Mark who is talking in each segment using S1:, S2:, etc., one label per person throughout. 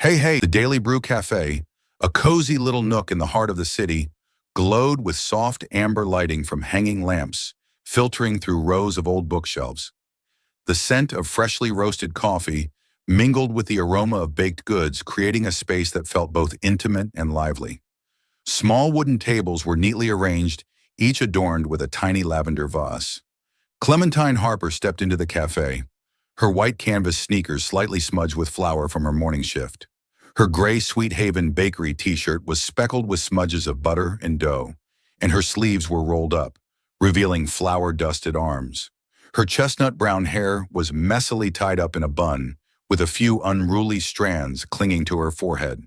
S1: Hey, the Daily Brew Cafe, a cozy little nook in the heart of the city, glowed with soft amber lighting from hanging lamps, filtering through rows of old bookshelves. The scent of freshly roasted coffee mingled with the aroma of baked goods, creating a space that felt both intimate and lively. Small wooden tables were neatly arranged, each adorned with a tiny lavender vase. Clementine Harper stepped into the cafe, her white canvas sneakers slightly smudged with flour from her morning shift. Her gray Sweet Haven Bakery t-shirt was speckled with smudges of butter and dough, and her sleeves were rolled up, revealing flour-dusted arms. Her chestnut brown hair was messily tied up in a bun, with a few unruly strands clinging to her forehead.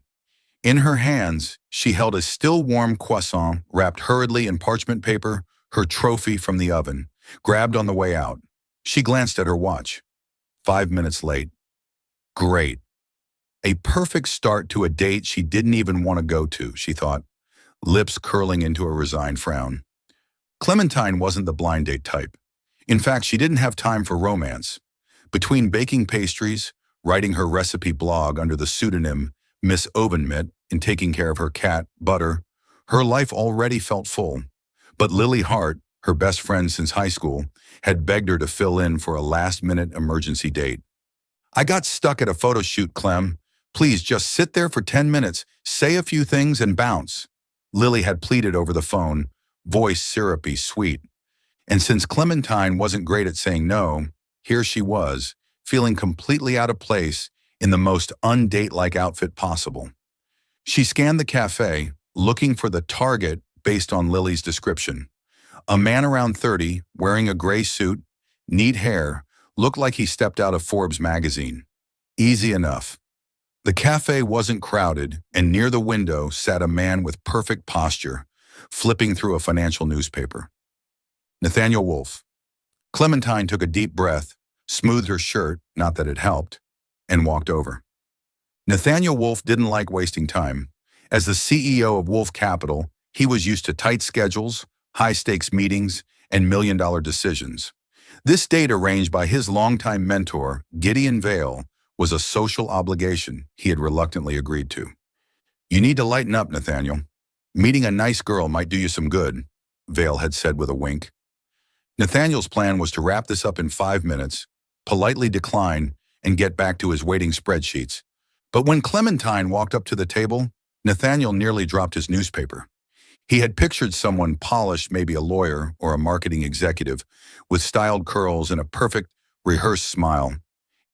S1: In her hands, she held a still-warm croissant wrapped hurriedly in parchment paper, her trophy from the oven, grabbed on the way out. She glanced at her watch. 5 minutes late. Great. A perfect start to a date she didn't even want to go to, she thought, lips curling into a resigned frown. Clementine wasn't the blind date type. In fact, she didn't have time for romance. Between baking pastries, writing her recipe blog under the pseudonym Miss Ovenmitt, and taking care of her cat, Butter, her life already felt full. But Lily Hart, her best friend since high school, had begged her to fill in for a last-minute emergency date. I got stuck at a photo shoot, Clem. Please just sit there for 10 minutes, say a few things, and bounce. Lily had pleaded over the phone, voice syrupy sweet. And since Clementine wasn't great at saying no, here she was, feeling completely out of place in the most undate-like outfit possible. She scanned the cafe, looking for the target based on Lily's description. A man around 30, wearing a gray suit, neat hair, looked like he stepped out of Forbes magazine. Easy enough. The cafe wasn't crowded, and near the window sat a man with perfect posture, flipping through a financial newspaper. Nathaniel Wolfe. Clementine took a deep breath, smoothed her shirt, not that it helped, and walked over. Nathaniel Wolfe didn't like wasting time. As the CEO of Wolfe Capital, he was used to tight schedules, high-stakes meetings, and million-dollar decisions. This date arranged by his longtime mentor, Gideon Vale, was a social obligation he had reluctantly agreed to. You need to lighten up, Nathaniel. Meeting a nice girl might do you some good, Vale had said with a wink. Nathaniel's plan was to wrap this up in 5 minutes, politely decline, and get back to his waiting spreadsheets. But when Clementine walked up to the table, Nathaniel nearly dropped his newspaper. He had pictured someone polished, maybe a lawyer or a marketing executive, with styled curls and a perfect, rehearsed smile.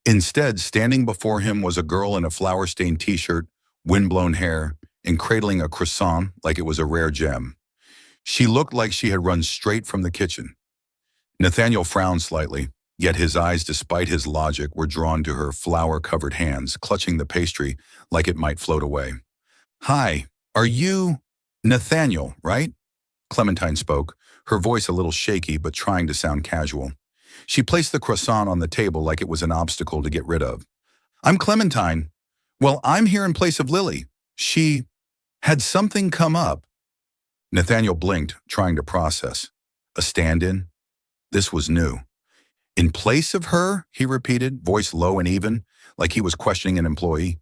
S1: Instead, standing before him was a girl in a flour-stained t-shirt, windblown hair, and cradling a croissant like it was a rare gem. She looked like she had run straight from the kitchen. Nathaniel frowned slightly, yet his eyes, despite his logic, were drawn to her flour-covered hands, clutching the pastry like it might float away. Hi, are you Nathaniel, right? Clementine spoke, her voice a little shaky but trying to sound casual. She placed the croissant on the table like it was an obstacle to get rid of. I'm Clementine. Well, I'm here in place of Lily. She had something come up. Nathaniel blinked, trying to process. A stand-in? This was new. In place of her, he repeated, voice low and even, like he was questioning an employee.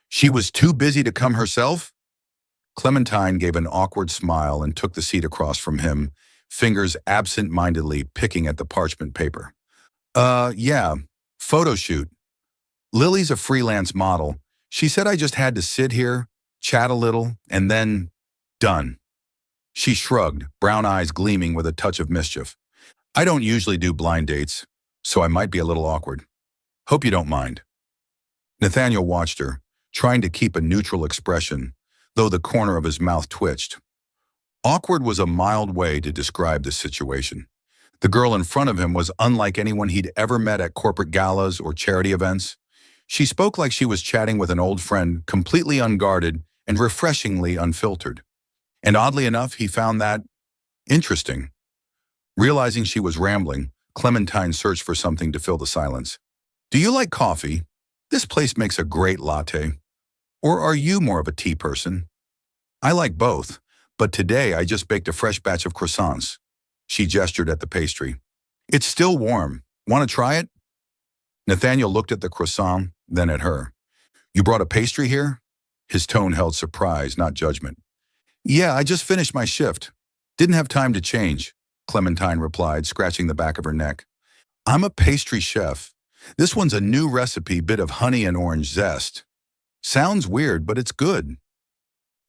S1: She was too busy to come herself? Clementine gave an awkward smile and took the seat across from him, fingers absent-mindedly picking at the parchment paper. Yeah, photo shoot. Lily's a freelance model. She said I just had to sit here, chat a little, and then done. She shrugged, brown eyes gleaming with a touch of mischief. I don't usually do blind dates, so I might be a little awkward. Hope you don't mind. Nathaniel watched her, trying to keep a neutral expression, though the corner of his mouth twitched. Awkward was a mild way to describe the situation. The girl in front of him was unlike anyone he'd ever met at corporate galas or charity events. She spoke like she was chatting with an old friend, completely unguarded and refreshingly unfiltered. And oddly enough, he found that interesting. Realizing she was rambling, Clementine searched for something to fill the silence. Do you like coffee? This place makes a great latte. Or are you more of a tea person? I like both, but today I just baked a fresh batch of croissants. She gestured at the pastry. It's still warm. Want to try it? Nathaniel looked at the croissant, then at her. You brought a pastry here? His tone held surprise, not judgment. Yeah, I just finished my shift. Didn't have time to change, Clementine replied, scratching the back of her neck. I'm a pastry chef. This one's a new recipe, bit of honey and orange zest. Sounds weird, but it's good.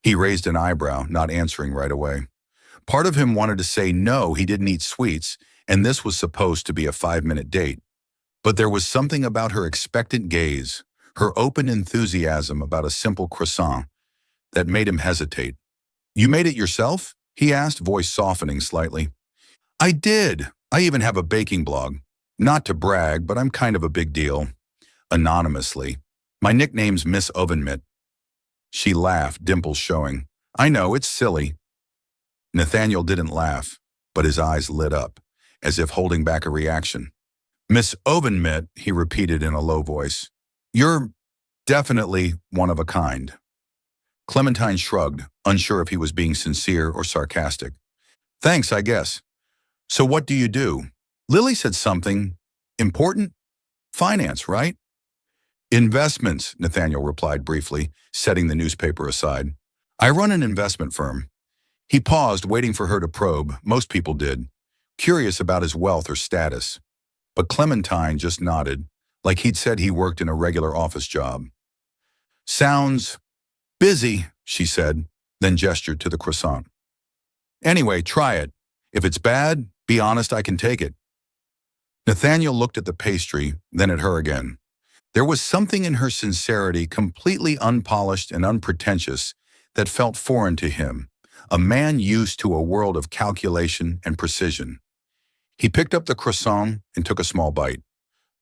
S1: He raised an eyebrow, not answering right away. Part of him wanted to say no, he didn't eat sweets, and this was supposed to be a 5-minute date. But there was something about her expectant gaze, her open enthusiasm about a simple croissant, that made him hesitate. You made it yourself? He asked, voice softening slightly. I did. I even have a baking blog. Not to brag, but I'm kind of a big deal. Anonymously. My nickname's Miss Oven Mitt. She laughed, dimples showing. I know, it's silly. Nathaniel didn't laugh, but his eyes lit up, as if holding back a reaction. Miss Oven Mitt, he repeated in a low voice. You're definitely one of a kind. Clementine shrugged, unsure if he was being sincere or sarcastic. Thanks, I guess. So what do you do? Lily said something important? Finance, right? Investments, Nathaniel replied briefly, setting the newspaper aside. I run an investment firm. He paused, waiting for her to probe. Most people did, curious about his wealth or status. But Clementine just nodded, like he'd said he worked in a regular office job. Sounds busy, she said, then gestured to the croissant. Anyway, try it. If it's bad, be honest, I can take it. Nathaniel looked at the pastry, then at her again. There was something in her sincerity, completely unpolished and unpretentious, that felt foreign to him, a man used to a world of calculation and precision. He picked up the croissant and took a small bite.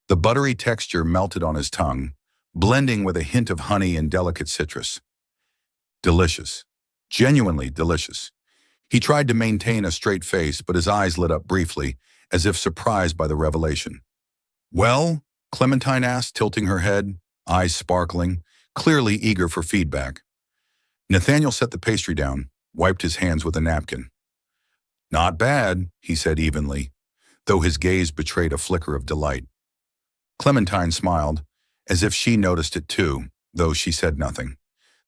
S1: The buttery texture melted on his tongue, blending with a hint of honey and delicate citrus. Delicious. Genuinely delicious. He tried to maintain a straight face, but his eyes lit up briefly, as if surprised by the revelation. Well? Clementine asked, tilting her head, eyes sparkling, clearly eager for feedback. Nathaniel set the pastry down, wiped his hands with a napkin. Not bad, he said evenly, though his gaze betrayed a flicker of delight. Clementine smiled, as if she noticed it too, though she said nothing.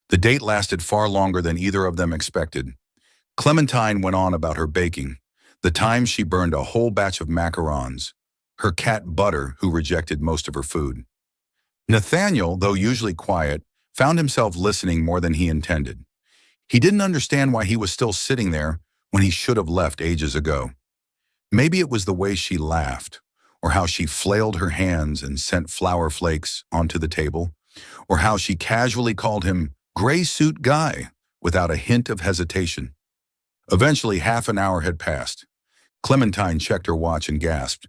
S1: The date lasted far longer than either of them expected. Clementine went on about her baking, the time she burned a whole batch of macarons, her cat Butter, who rejected most of her food. Nathaniel, though usually quiet, found himself listening more than he intended. He didn't understand why he was still sitting there when he should have left ages ago. Maybe it was the way she laughed, or how she flailed her hands and sent flour flakes onto the table, or how she casually called him gray suit guy without a hint of hesitation. Eventually, half an hour had passed. Clementine checked her watch and gasped.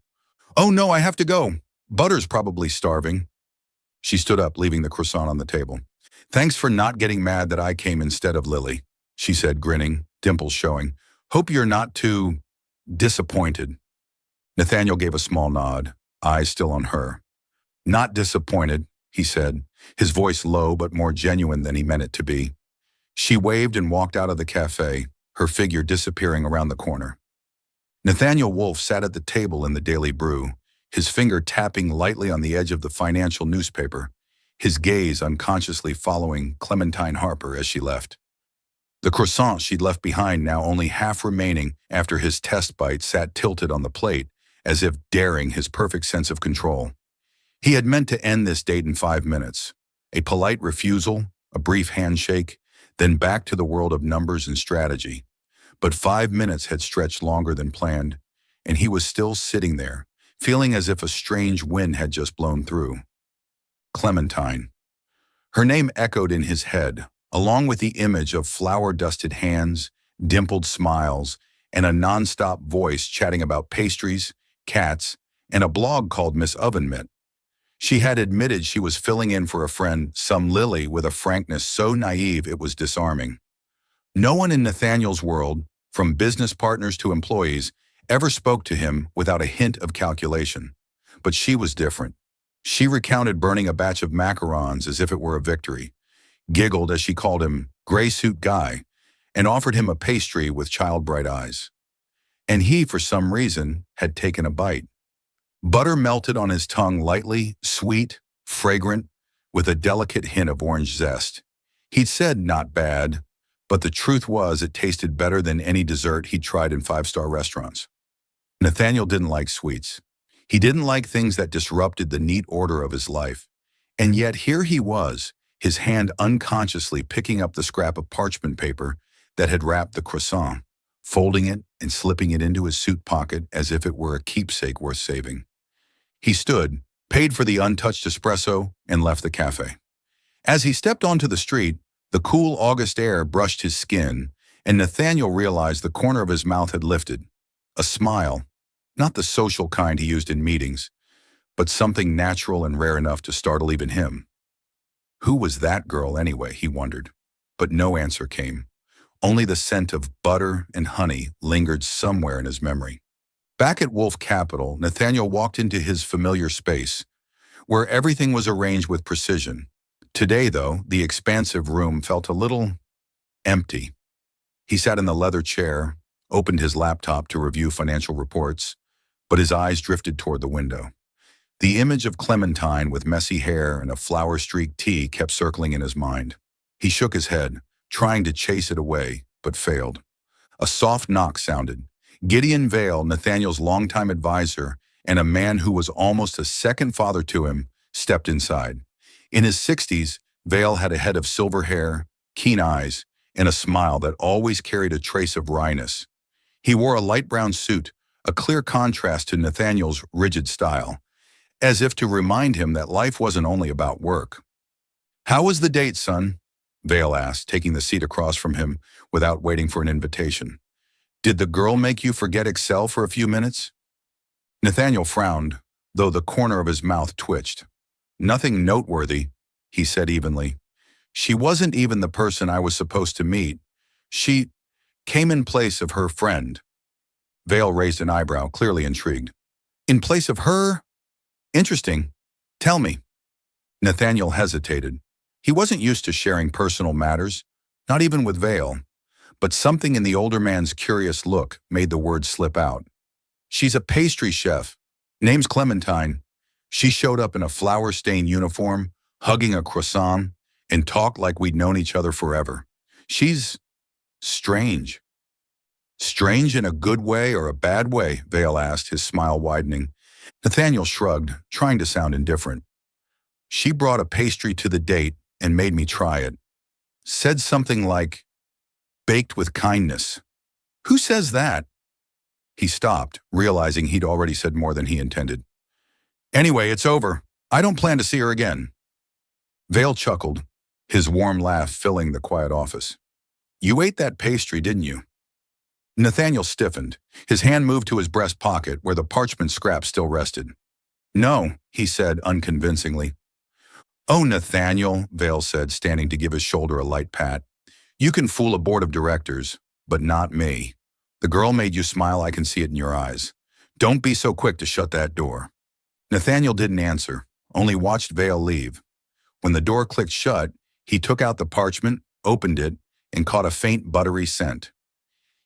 S1: Oh no, I have to go. Butter's probably starving. She stood up, leaving the croissant on the table. Thanks for not getting mad that I came instead of Lily, she said, grinning, dimples showing. Hope you're not too disappointed. Nathaniel gave a small nod, eyes still on her. Not disappointed, he said, his voice low but more genuine than he meant it to be. She waved and walked out of the cafe, her figure disappearing around the corner. Nathaniel Wolfe sat at the table in the Daily Brew, his finger tapping lightly on the edge of the financial newspaper, his gaze unconsciously following Clementine Harper as she left. The croissant she'd left behind, now only half remaining after his test bite, sat tilted on the plate, as if daring his perfect sense of control. He had meant to end this date in 5 minutes. A polite refusal, a brief handshake, then back to the world of numbers and strategy. But 5 minutes had stretched longer than planned, and he was still sitting there, feeling as if a strange wind had just blown through. Clementine. Her name echoed in his head, along with the image of flour-dusted hands, dimpled smiles, and a nonstop voice chatting about pastries, cats, and a blog called Miss Oven Mitt. She had admitted she was filling in for a friend, some Lily, with a frankness so naive it was disarming. No one in Nathaniel's world, from business partners to employees, ever spoke to him without a hint of calculation. But she was different. She recounted burning a batch of macarons as if it were a victory, giggled as she called him gray suit guy, and offered him a pastry with child-bright eyes. And he, for some reason, had taken a bite. Butter melted on his tongue lightly, sweet, fragrant, with a delicate hint of orange zest. He'd said not bad, but the truth was it tasted better than any dessert he'd tried in five-star restaurants. Nathaniel didn't like sweets. He didn't like things that disrupted the neat order of his life. And yet here he was, his hand unconsciously picking up the scrap of parchment paper that had wrapped the croissant, folding it and slipping it into his suit pocket as if it were a keepsake worth saving. He stood, paid for the untouched espresso, and left the cafe. As he stepped onto the street, the cool August air brushed his skin, and Nathaniel realized the corner of his mouth had lifted. A smile, not the social kind he used in meetings, but something natural and rare enough to startle even him. Who was that girl anyway, he wondered. But no answer came. Only the scent of butter and honey lingered somewhere in his memory. Back at Wolf Capital, Nathaniel walked into his familiar space, where everything was arranged with precision. Today, though, the expansive room felt a little empty. He sat in the leather chair, opened his laptop to review financial reports, but his eyes drifted toward the window. The image of Clementine with messy hair and a flower-streaked tee kept circling in his mind. He shook his head, trying to chase it away, but failed. A soft knock sounded. Gideon Vale, Nathaniel's longtime advisor, and a man who was almost a second father to him, stepped inside. In his 60s, Vale had a head of silver hair, keen eyes, and a smile that always carried a trace of wryness. He wore a light brown suit, a clear contrast to Nathaniel's rigid style, as if to remind him that life wasn't only about work. "How was the date, son?" Vale asked, taking the seat across from him without waiting for an invitation. "Did the girl make you forget Excel for a few minutes?" Nathaniel frowned, though the corner of his mouth twitched. "Nothing noteworthy," he said evenly. "She wasn't even the person I was supposed to meet. She came in place of her friend." Vale raised an eyebrow, clearly intrigued. "In place of her? Interesting. Tell me." Nathaniel hesitated. He wasn't used to sharing personal matters, not even with Vale, but something in the older man's curious look made the words slip out. "She's a pastry chef. Name's Clementine. She showed up in a flower-stained uniform, hugging a croissant, and talked like we'd known each other forever. She's strange." "Strange in a good way or a bad way?" Vale asked, his smile widening. Nathaniel shrugged, trying to sound indifferent. "She brought a pastry to the date and made me try it. Said something like, 'baked with kindness.'" "Who says that?" He stopped, realizing he'd already said more than he intended. "Anyway, it's over. I don't plan to see her again." Vale chuckled, his warm laugh filling the quiet office. "You ate that pastry, didn't you?" Nathaniel stiffened. His hand moved to his breast pocket where the parchment scrap still rested. "No," he said unconvincingly. "Oh, Nathaniel," Vale said, standing to give his shoulder a light pat. "You can fool a board of directors, but not me. The girl made you smile, I can see it in your eyes. Don't be so quick to shut that door." Nathaniel didn't answer, only watched Vale leave. When the door clicked shut, he took out the parchment, opened it, and caught a faint buttery scent.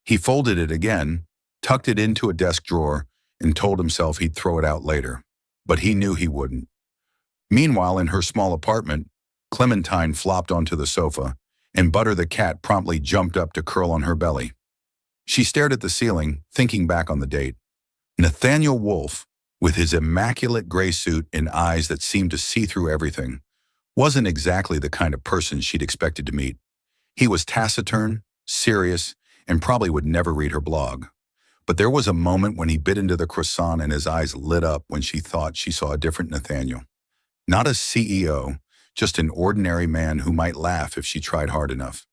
S1: He folded it again, tucked it into a desk drawer, and told himself he'd throw it out later. But he knew he wouldn't. Meanwhile, in her small apartment, Clementine flopped onto the sofa, and Butter the cat promptly jumped up to curl on her belly. She stared at the ceiling, thinking back on the date. Nathaniel Wolf, with his immaculate gray suit and eyes that seemed to see through everything, wasn't exactly the kind of person she'd expected to meet. He was taciturn, serious, and probably would never read her blog. But there was a moment when he bit into the croissant and his eyes lit up when she thought she saw a different Nathaniel. Not a CEO, just an ordinary man who might laugh if she tried hard enough.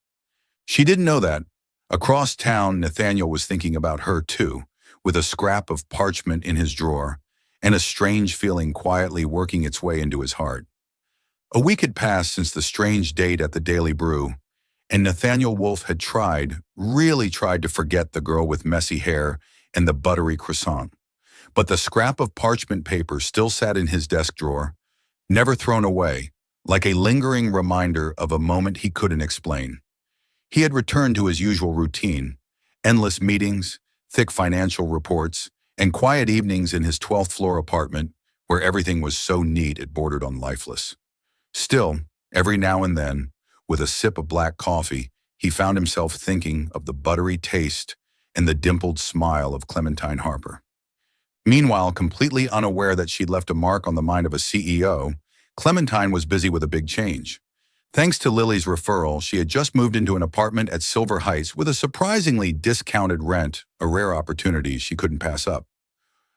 S1: She didn't know that. Across town, Nathaniel was thinking about her too, with a scrap of parchment in his drawer, and a strange feeling quietly working its way into his heart. A week had passed since the strange date at the Daily Brew, and Nathaniel Wolf had really tried to forget the girl with messy hair and the buttery croissant. But the scrap of parchment paper still sat in his desk drawer, never thrown away, like a lingering reminder of a moment he couldn't explain. He had returned to his usual routine, endless meetings, thick financial reports, and quiet evenings in his 12th floor apartment where everything was so neat it bordered on lifeless. Still, every now and then, with a sip of black coffee, he found himself thinking of the buttery taste and the dimpled smile of Clementine Harper. Meanwhile, completely unaware that she'd left a mark on the mind of a CEO, Clementine was busy with a big change. Thanks to Lily's referral, she had just moved into an apartment at Silver Heights with a surprisingly discounted rent, a rare opportunity she couldn't pass up.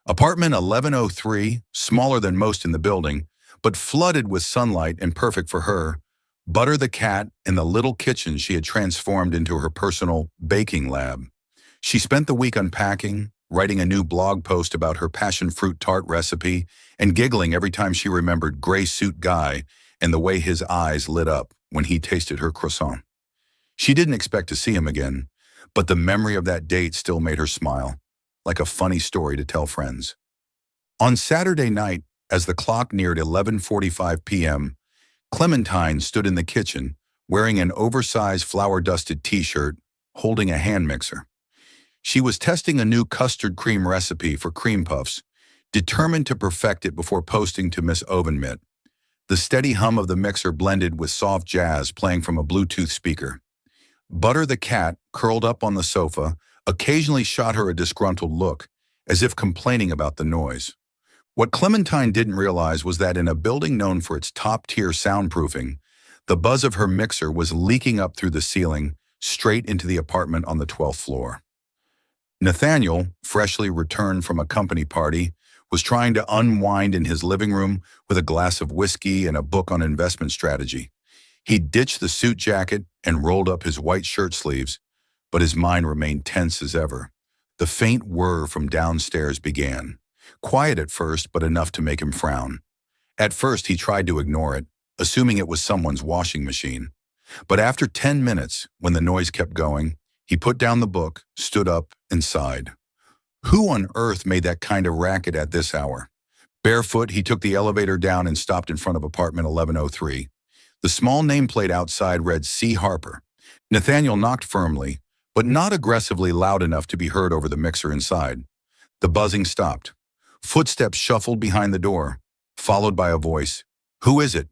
S1: Apartment 1103, smaller than most in the building, but flooded with sunlight and perfect for her, Butter the cat, and the little kitchen she had transformed into her personal baking lab. She spent the week unpacking, writing a new blog post about her passion fruit tart recipe, and giggling every time she remembered Gray Suit Guy and the way his eyes lit up when he tasted her croissant. She didn't expect to see him again, but the memory of that date still made her smile, like a funny story to tell friends. On Saturday night, as the clock neared 11:45 p.m., Clementine stood in the kitchen, wearing an oversized flour-dusted t-shirt, holding a hand mixer. She was testing a new custard cream recipe for cream puffs, determined to perfect it before posting to Miss Ovenmitt. The steady hum of the mixer blended with soft jazz playing from a Bluetooth speaker. Butter the cat, curled up on the sofa, occasionally shot her a disgruntled look, as if complaining about the noise. What Clementine didn't realize was that in a building known for its top-tier soundproofing, the buzz of her mixer was leaking up through the ceiling, straight into the apartment on the 12th floor. Nathaniel, freshly returned from a company party, was trying to unwind in his living room with a glass of whiskey and a book on investment strategy. He ditched the suit jacket and rolled up his white shirt sleeves, but his mind remained tense as ever. The faint whir from downstairs began. Quiet at first, but enough to make him frown. At first, he tried to ignore it, assuming it was someone's washing machine. But after 10 minutes, when the noise kept going, he put down the book, stood up, and sighed. Who on earth made that kind of racket at this hour? Barefoot, he took the elevator down and stopped in front of apartment 1103. The small nameplate outside read C. Harper. Nathaniel knocked firmly, but not aggressively loud enough to be heard over the mixer inside. The buzzing stopped. Footsteps shuffled behind the door, followed by a voice. Who is it?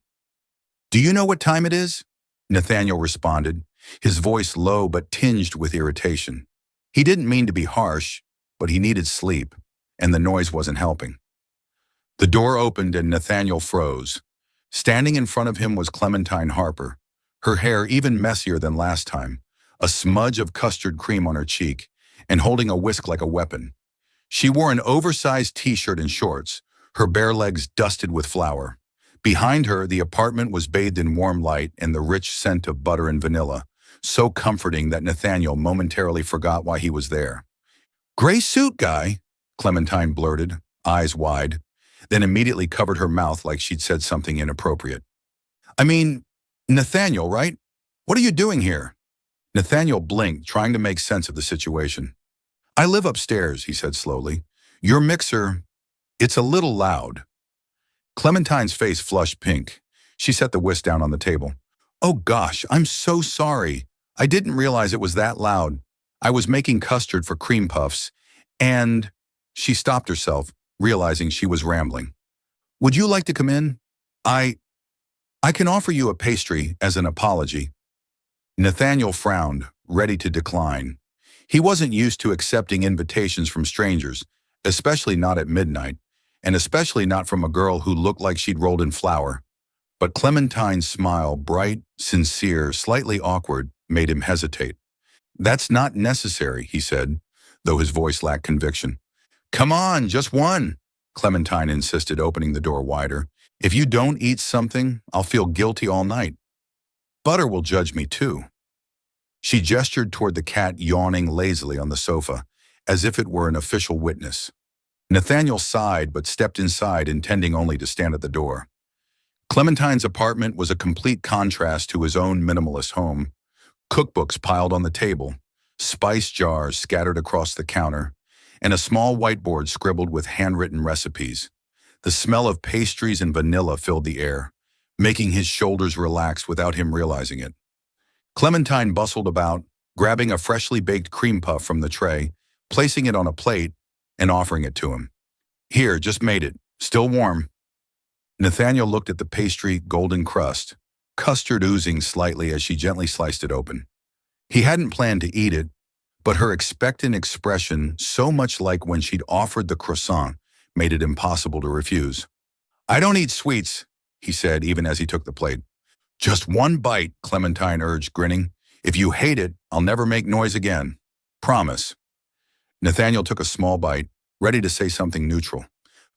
S1: Do you know what time it is? Nathaniel responded, his voice low but tinged with irritation. He didn't mean to be harsh, but he needed sleep, and the noise wasn't helping. The door opened and Nathaniel froze. Standing in front of him was Clementine Harper, her hair even messier than last time, a smudge of custard cream on her cheek, and holding a whisk like a weapon. She wore an oversized t-shirt and shorts, her bare legs dusted with flour. Behind her, the apartment was bathed in warm light and the rich scent of butter and vanilla, so comforting that Nathaniel momentarily forgot why he was there. Gray suit guy, Clementine blurted, eyes wide, then immediately covered her mouth like she'd said something inappropriate. I mean, Nathaniel, right? What are you doing here? Nathaniel blinked, trying to make sense of the situation. I live upstairs, he said slowly. Your mixer, it's a little loud. Clementine's face flushed pink. She set the whisk down on the table. Oh gosh, I'm so sorry. I didn't realize it was that loud. I was making custard for cream puffs, and she stopped herself, realizing she was rambling. Would you like to come in? I can offer you a pastry as an apology. Nathaniel frowned, ready to decline. He wasn't used to accepting invitations from strangers, especially not at midnight, and especially not from a girl who looked like she'd rolled in flour. But Clementine's smile, bright, sincere, slightly awkward, made him hesitate. That's not necessary, he said, though his voice lacked conviction. Come on, just one, Clementine insisted, opening the door wider. If you don't eat something, I'll feel guilty all night. Butter will judge me too. She gestured toward the cat yawning lazily on the sofa, as if it were an official witness. Nathaniel sighed but stepped inside, intending only to stand at the door. Clementine's apartment was a complete contrast to his own minimalist home. Cookbooks piled on the table, spice jars scattered across the counter, and a small whiteboard scribbled with handwritten recipes. The smell of pastries and vanilla filled the air, making his shoulders relax without him realizing it. Clementine bustled about, grabbing a freshly baked cream puff from the tray, placing it on a plate, and offering it to him. Here, just made it. Still warm. Nathaniel looked at the pastry golden crust, custard oozing slightly as she gently sliced it open. He hadn't planned to eat it, but her expectant expression, so much like when she'd offered the croissant, made it impossible to refuse. "I don't eat sweets," he said, even as he took the plate. "Just one bite," Clementine urged, grinning. "If you hate it, I'll never make noise again. Promise." Nathaniel took a small bite, ready to say something neutral.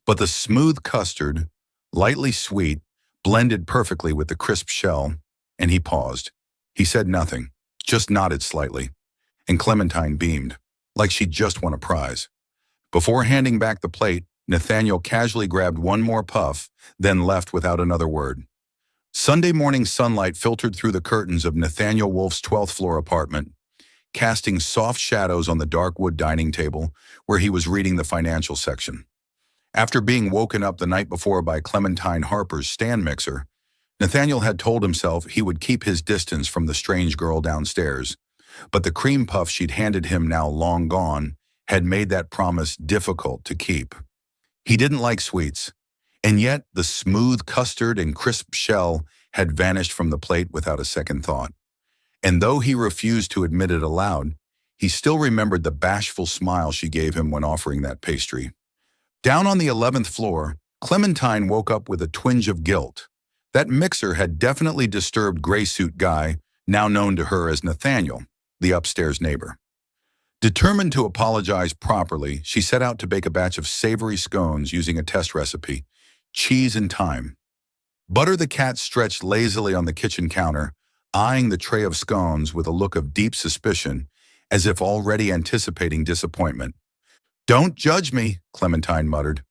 S1: But the smooth custard, lightly sweet, blended perfectly with the crisp shell, and he paused. He said nothing, just nodded slightly, and Clementine beamed, like she'd just won a prize. Before handing back the plate, Nathaniel casually grabbed one more puff, then left without another word. Sunday morning sunlight filtered through the curtains of Nathaniel Wolf's 12th floor apartment, casting soft shadows on the dark wood dining table where he was reading the financial section. After being woken up the night before by Clementine Harper's stand mixer, Nathaniel had told himself he would keep his distance from the strange girl downstairs, but the cream puff she'd handed him, now long gone, had made that promise difficult to keep. He didn't like sweets, and yet the smooth custard and crisp shell had vanished from the plate without a second thought. And though he refused to admit it aloud, he still remembered the bashful smile she gave him when offering that pastry. Down on the 11th floor, Clementine woke up with a twinge of guilt. That mixer had definitely disturbed gray suit guy, now known to her as Nathaniel, the upstairs neighbor. Determined to apologize properly, she set out to bake a batch of savory scones using a test recipe, cheese and thyme. Butter the cat stretched lazily on the kitchen counter, eyeing the tray of scones with a look of deep suspicion, as if already anticipating disappointment. "Don't judge me," Clementine muttered,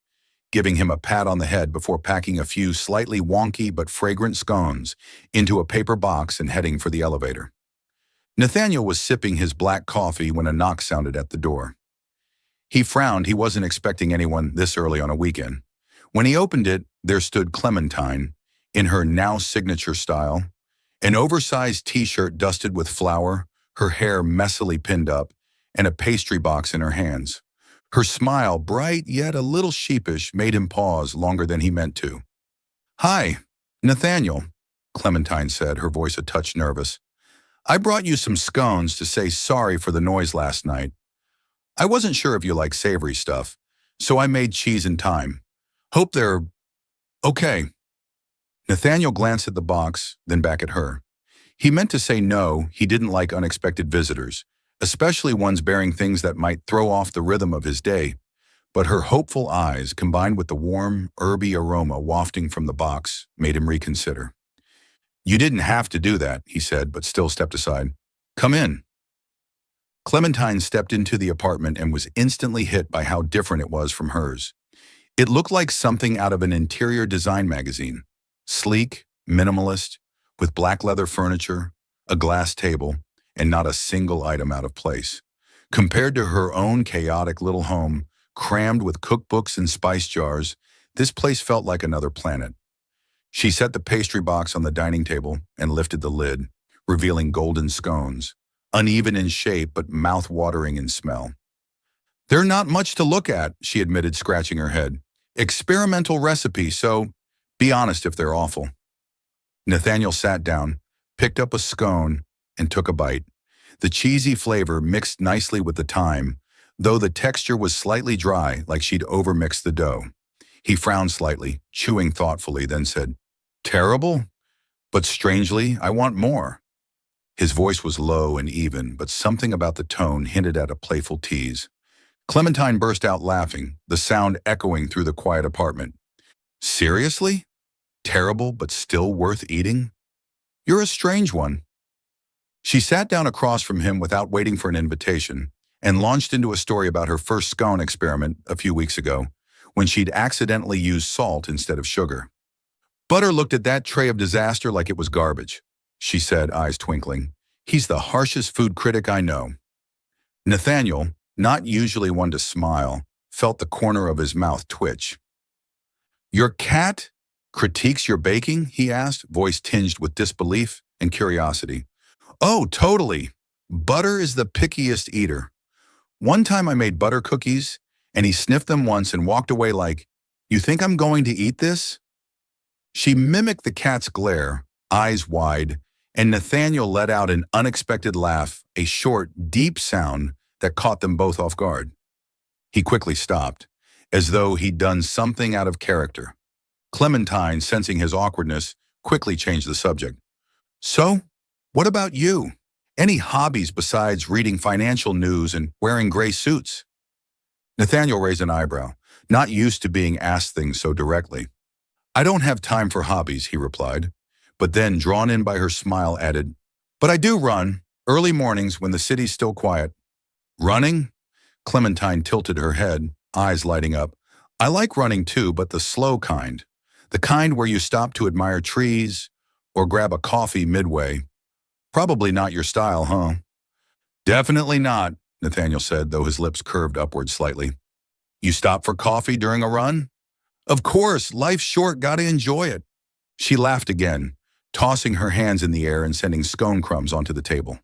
S1: giving him a pat on the head before packing a few slightly wonky but fragrant scones into a paper box and heading for the elevator. Nathaniel was sipping his black coffee when a knock sounded at the door. He frowned. He wasn't expecting anyone this early on a weekend. When he opened it, there stood Clementine, in her now signature style, an oversized t-shirt dusted with flour, her hair messily pinned up, and a pastry box in her hands. Her smile, bright yet a little sheepish, made him pause longer than he meant to. "Hi, Nathaniel," Clementine said, her voice a touch nervous. "I brought you some scones to say sorry for the noise last night. I wasn't sure if you like savory stuff, so I made cheese and thyme. Hope they're okay." Nathaniel glanced at the box, then back at her. He meant to say no, he didn't like unexpected visitors, especially ones bearing things that might throw off the rhythm of his day, but her hopeful eyes, combined with the warm, herby aroma wafting from the box, made him reconsider. "You didn't have to do that," he said, but still stepped aside. "Come in." Clementine stepped into the apartment and was instantly hit by how different it was from hers. It looked like something out of an interior design magazine. Sleek, minimalist, with black leather furniture, a glass table, and not a single item out of place. Compared to her own chaotic little home, crammed with cookbooks and spice jars, this place felt like another planet. She set the pastry box on the dining table and lifted the lid, revealing golden scones, uneven in shape but mouth-watering in smell. "They're not much to look at," she admitted, scratching her head. "Experimental recipe, so be honest if they're awful." Nathaniel sat down, picked up a scone, and took a bite. The cheesy flavor mixed nicely with the thyme, though the texture was slightly dry, like she'd overmixed the dough. He frowned slightly, chewing thoughtfully, then said, "Terrible? But strangely, I want more." His voice was low and even, but something about the tone hinted at a playful tease. Clementine burst out laughing, the sound echoing through the quiet apartment. "Seriously? Terrible, but still worth eating? You're a strange one." She sat down across from him without waiting for an invitation and launched into a story about her first scone experiment a few weeks ago, when she'd accidentally used salt instead of sugar. "Butter looked at that tray of disaster like it was garbage," she said, eyes twinkling. "He's the harshest food critic I know." Nathaniel, not usually one to smile, felt the corner of his mouth twitch. "Your cat critiques your baking?" he asked, voice tinged with disbelief and curiosity. "Oh, totally. Butter is the pickiest eater. One time I made butter cookies, and he sniffed them once and walked away like, 'You think I'm going to eat this?'" She mimicked the cat's glare, eyes wide, and Nathaniel let out an unexpected laugh, a short, deep sound that caught them both off guard. He quickly stopped, as though he'd done something out of character. Clementine, sensing his awkwardness, quickly changed the subject. So, what about you? Any hobbies besides reading financial news and wearing gray suits? Nathaniel raised an eyebrow, not used to being asked things so directly. I don't have time for hobbies, he replied, but then, drawn in by her smile, added, but I do run, early mornings when the city's still quiet. Running? Clementine tilted her head, eyes lighting up. I like running too, but the slow kind. The kind where you stop to admire trees or grab a coffee midway. Probably not your style, huh? Definitely not, Nathaniel said, though his lips curved upward slightly. You stop for coffee during a run? Of course, life's short, gotta enjoy it. She laughed again, tossing her hands in the air and sending scone crumbs onto the table.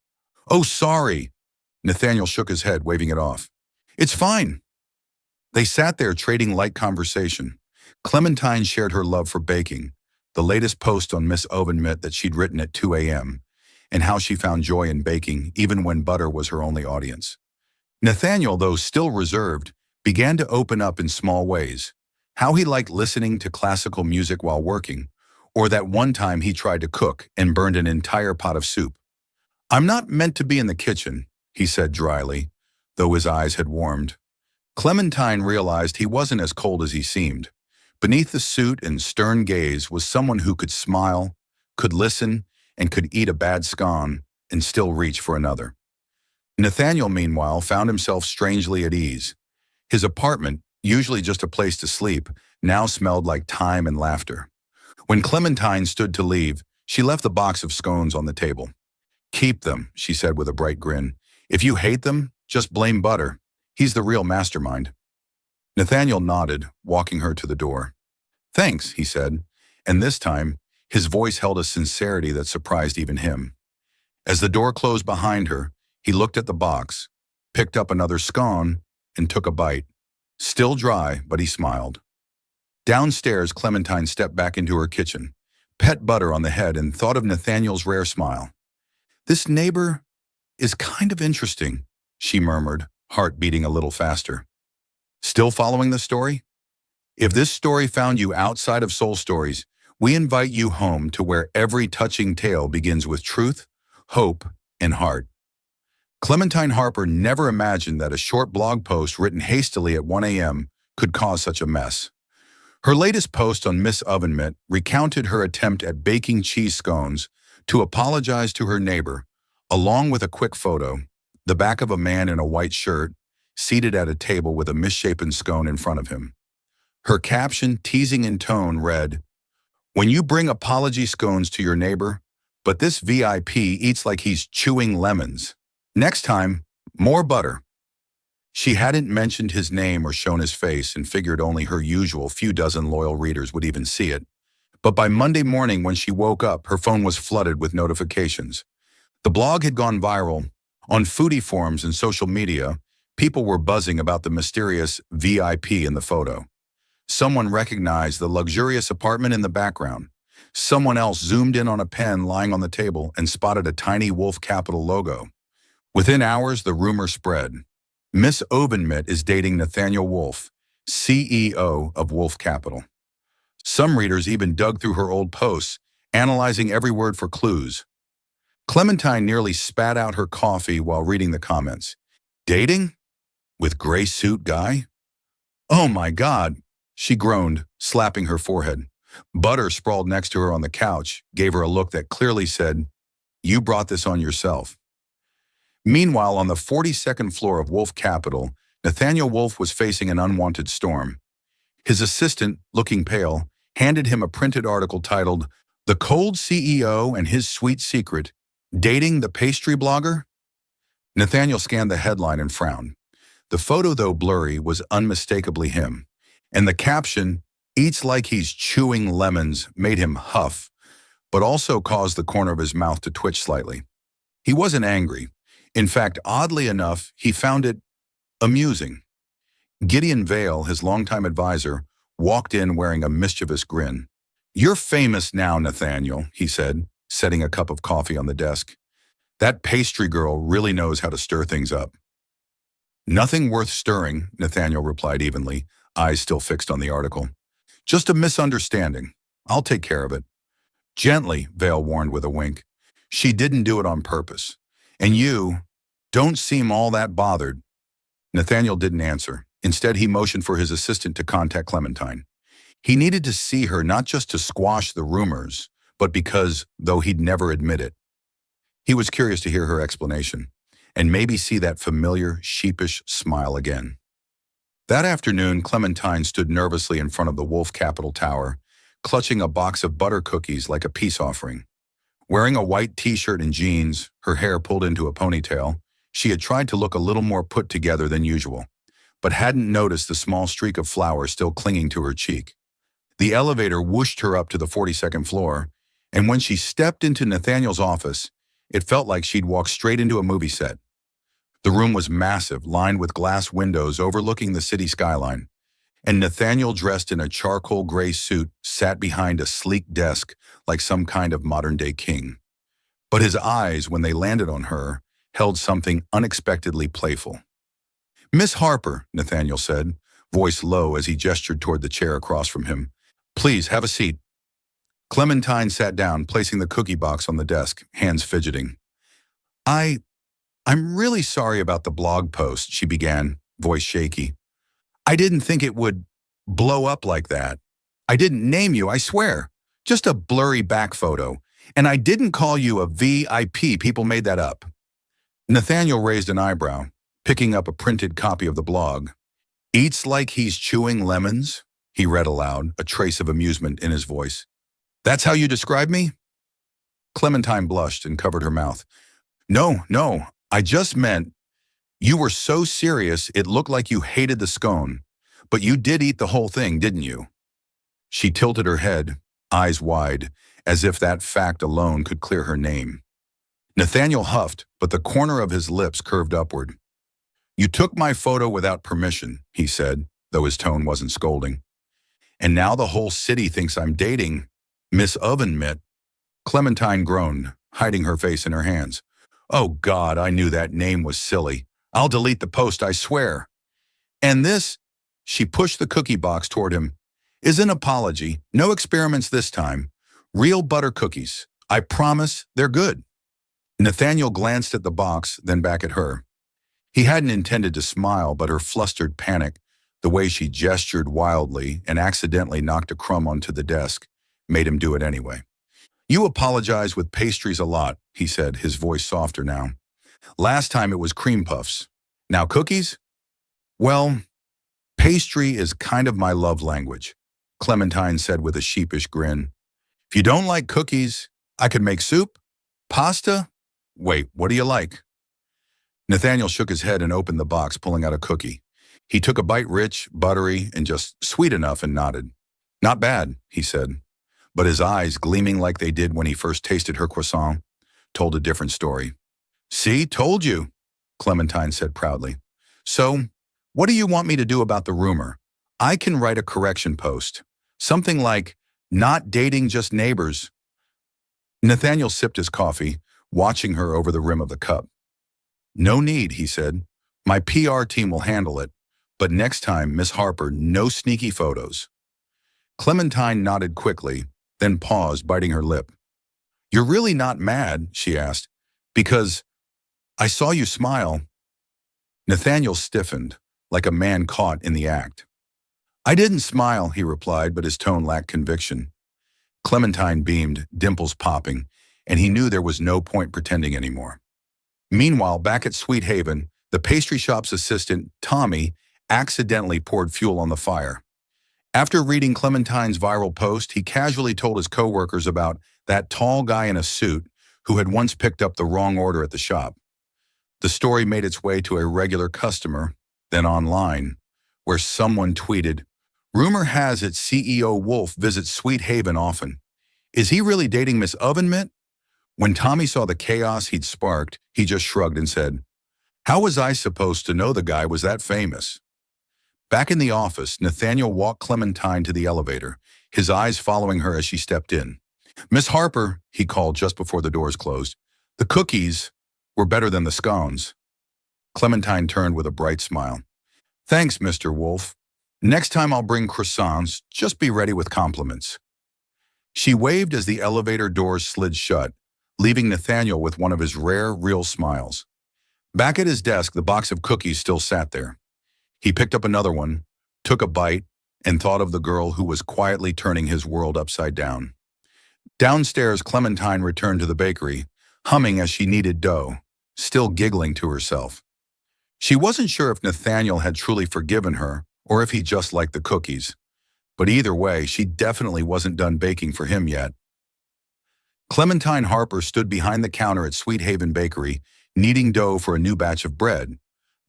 S1: Oh, sorry. Nathaniel shook his head, waving it off. It's fine. They sat there trading light conversation. Clementine shared her love for baking, the latest post on Miss Ovenmit that she'd written at 2 a.m., and how she found joy in baking even when butter was her only audience. Nathaniel, though still reserved, began to open up in small ways. How he liked listening to classical music while working, or that one time he tried to cook and burned an entire pot of soup. I'm not meant to be in the kitchen, he said dryly, though his eyes had warmed. Clementine realized he wasn't as cold as he seemed. Beneath the suit and stern gaze was someone who could smile, could listen, and could eat a bad scone and still reach for another. Nathaniel, meanwhile, found himself strangely at ease. His apartment, usually just a place to sleep, now smelled like time and laughter. When Clementine stood to leave, she left the box of scones on the table. Keep them, she said with a bright grin. If you hate them, just blame Butter. He's the real mastermind. Nathaniel nodded, walking her to the door. Thanks, he said, and this time, his voice held a sincerity that surprised even him. As the door closed behind her, he looked at the box, picked up another scone, and took a bite. Still dry, but he smiled. Downstairs, Clementine stepped back into her kitchen, pet Butter on the head, and thought of Nathaniel's rare smile. This neighbor is kind of interesting, she murmured, heart beating a little faster. Still following the story? If this story found you outside of Soul Stories, we invite you home to where every touching tale begins with truth, hope, and heart. Clementine Harper never imagined that a short blog post written hastily at 1 a.m. could cause such a mess. Her latest post on Miss Ovenmit recounted her attempt at baking cheese scones to apologize to her neighbor, along with a quick photo, the back of a man in a white shirt, seated at a table with a misshapen scone in front of him. Her caption, teasing in tone, read, "When you bring apology scones to your neighbor, but this VIP eats like he's chewing lemons. Next time, more butter." She hadn't mentioned his name or shown his face and figured only her usual few dozen loyal readers would even see it. But by Monday morning when she woke up, her phone was flooded with notifications. The blog had gone viral. On foodie forums and social media, people were buzzing about the mysterious VIP in the photo. Someone recognized the luxurious apartment in the background. Someone else zoomed in on a pen lying on the table and spotted a tiny Wolf Capital logo. Within hours, the rumor spread. Miss Ovenmit is dating Nathaniel Wolf, CEO of Wolf Capital. Some readers even dug through her old posts, analyzing every word for clues. Clementine nearly spat out her coffee while reading the comments. Dating? With gray suit guy? Oh my God, she groaned, slapping her forehead. Butter, sprawled next to her on the couch, gave her a look that clearly said, "You brought this on yourself." Meanwhile, on the 42nd floor of Wolf Capital, Nathaniel Wolf was facing an unwanted storm. His assistant, looking pale, handed him a printed article titled, "The Cold CEO and His Sweet Secret, Dating the Pastry Blogger?" Nathaniel scanned the headline and frowned. The photo, though blurry, was unmistakably him, and the caption, "Eats like he's chewing lemons," made him huff, but also caused the corner of his mouth to twitch slightly. He wasn't angry. In fact, oddly enough, he found it amusing. Gideon Vale, his longtime advisor, walked in wearing a mischievous grin. "You're famous now, Nathaniel," he said, setting a cup of coffee on the desk. "That pastry girl really knows how to stir things up." "Nothing worth stirring," Nathaniel replied evenly, eyes still fixed on the article. "Just a misunderstanding. I'll take care of it." "Gently," Vale warned with a wink. "She didn't do it on purpose. And you don't seem all that bothered." Nathaniel didn't answer. Instead, he motioned for his assistant to contact Clementine. He needed to see her not just to squash the rumors, but because, though he'd never admit it, he was curious to hear her explanation, and maybe see that familiar, sheepish smile again. That afternoon, Clementine stood nervously in front of the Wolf Capitol Tower, clutching a box of butter cookies like a peace offering. Wearing a white t-shirt and jeans, her hair pulled into a ponytail, she had tried to look a little more put together than usual, but hadn't noticed the small streak of flour still clinging to her cheek. The elevator whooshed her up to the 42nd floor, and when she stepped into Nathaniel's office, it felt like she'd walked straight into a movie set. The room was massive, lined with glass windows overlooking the city skyline, and Nathaniel, dressed in a charcoal gray suit, sat behind a sleek desk like some kind of modern-day king. But his eyes, when they landed on her, held something unexpectedly playful. "Miss Harper," Nathaniel said, voice low as he gestured toward the chair across from him. "Please, have a seat." Clementine sat down, placing the cookie box on the desk, hands fidgeting. I'm really sorry about the blog post," she began, voice shaky. "I didn't think it would blow up like that. I didn't name you, I swear. Just a blurry back photo. And I didn't call you a VIP, people made that up." Nathaniel raised an eyebrow, picking up a printed copy of the blog. "Eats like he's chewing lemons," he read aloud, a trace of amusement in his voice. "That's how you describe me?" Clementine blushed and covered her mouth. No, I just meant you were so serious it looked like you hated the scone, but you did eat the whole thing, didn't you?" She tilted her head, eyes wide, as if that fact alone could clear her name. Nathaniel huffed, but the corner of his lips curved upward. "You took my photo without permission," he said, though his tone wasn't scolding. "And now the whole city thinks I'm dating Miss Oven Mitt." Clementine groaned, hiding her face in her hands. "Oh God, I knew that name was silly. I'll delete the post, I swear. And this," she pushed the cookie box toward him, "is an apology. No experiments this time. Real butter cookies. I promise they're good." Nathaniel glanced at the box, then back at her. He hadn't intended to smile, but her flustered panic, the way she gestured wildly and accidentally knocked a crumb onto the desk, made him do it anyway. "You apologize with pastries a lot," he said, his voice softer now. "Last time it was cream puffs. Now cookies? Well, pastry is kind of my love language," Clementine said with a sheepish grin. "If you don't like cookies, I could make soup, pasta. Wait, what do you like?" Nathaniel shook his head and opened the box, pulling out a cookie. He took a bite, rich, buttery, and just sweet enough, and nodded. "Not bad," he said. But his eyes, gleaming like they did when he first tasted her croissant, told a different story. "See, told you," Clementine said proudly. "So, what do you want me to do about the rumor? I can write a correction post. Something like, 'Not dating, just neighbors.'" Nathaniel sipped his coffee, watching her over the rim of the cup. "No need," he said. "My PR team will handle it. But next time, Miss Harper, no sneaky photos." Clementine nodded quickly, then paused, biting her lip. "You're really not mad?" she asked. "Because I saw you smile." Nathaniel stiffened, like a man caught in the act. "I didn't smile," he replied, but his tone lacked conviction. Clementine beamed, dimples popping, and he knew there was no point pretending anymore. Meanwhile, back at Sweet Haven, the pastry shop's assistant, Tommy, accidentally poured fuel on the fire. After reading Clementine's viral post, he casually told his coworkers about that tall guy in a suit who had once picked up the wrong order at the shop. The story made its way to a regular customer, then online, where someone tweeted, "Rumor has it CEO Wolf visits Sweet Haven often. Is he really dating Miss Oven Mitt?" When Tommy saw the chaos he'd sparked, he just shrugged and said, "How was I supposed to know the guy was that famous?" Back in the office, Nathaniel walked Clementine to the elevator, his eyes following her as she stepped in. "Miss Harper," he called just before the doors closed. "The cookies were better than the scones." Clementine turned with a bright smile. "Thanks, Mr. Wolf. Next time I'll bring croissants. Just be ready with compliments." She waved as the elevator doors slid shut, leaving Nathaniel with one of his rare, real smiles. Back at his desk, the box of cookies still sat there. He picked up another one, took a bite, and thought of the girl who was quietly turning his world upside down. Downstairs, Clementine returned to the bakery, humming as she kneaded dough, still giggling to herself. She wasn't sure if Nathaniel had truly forgiven her or if he just liked the cookies. But either way, she definitely wasn't done baking for him yet. Clementine Harper stood behind the counter at Sweet Haven Bakery, kneading dough for a new batch of bread,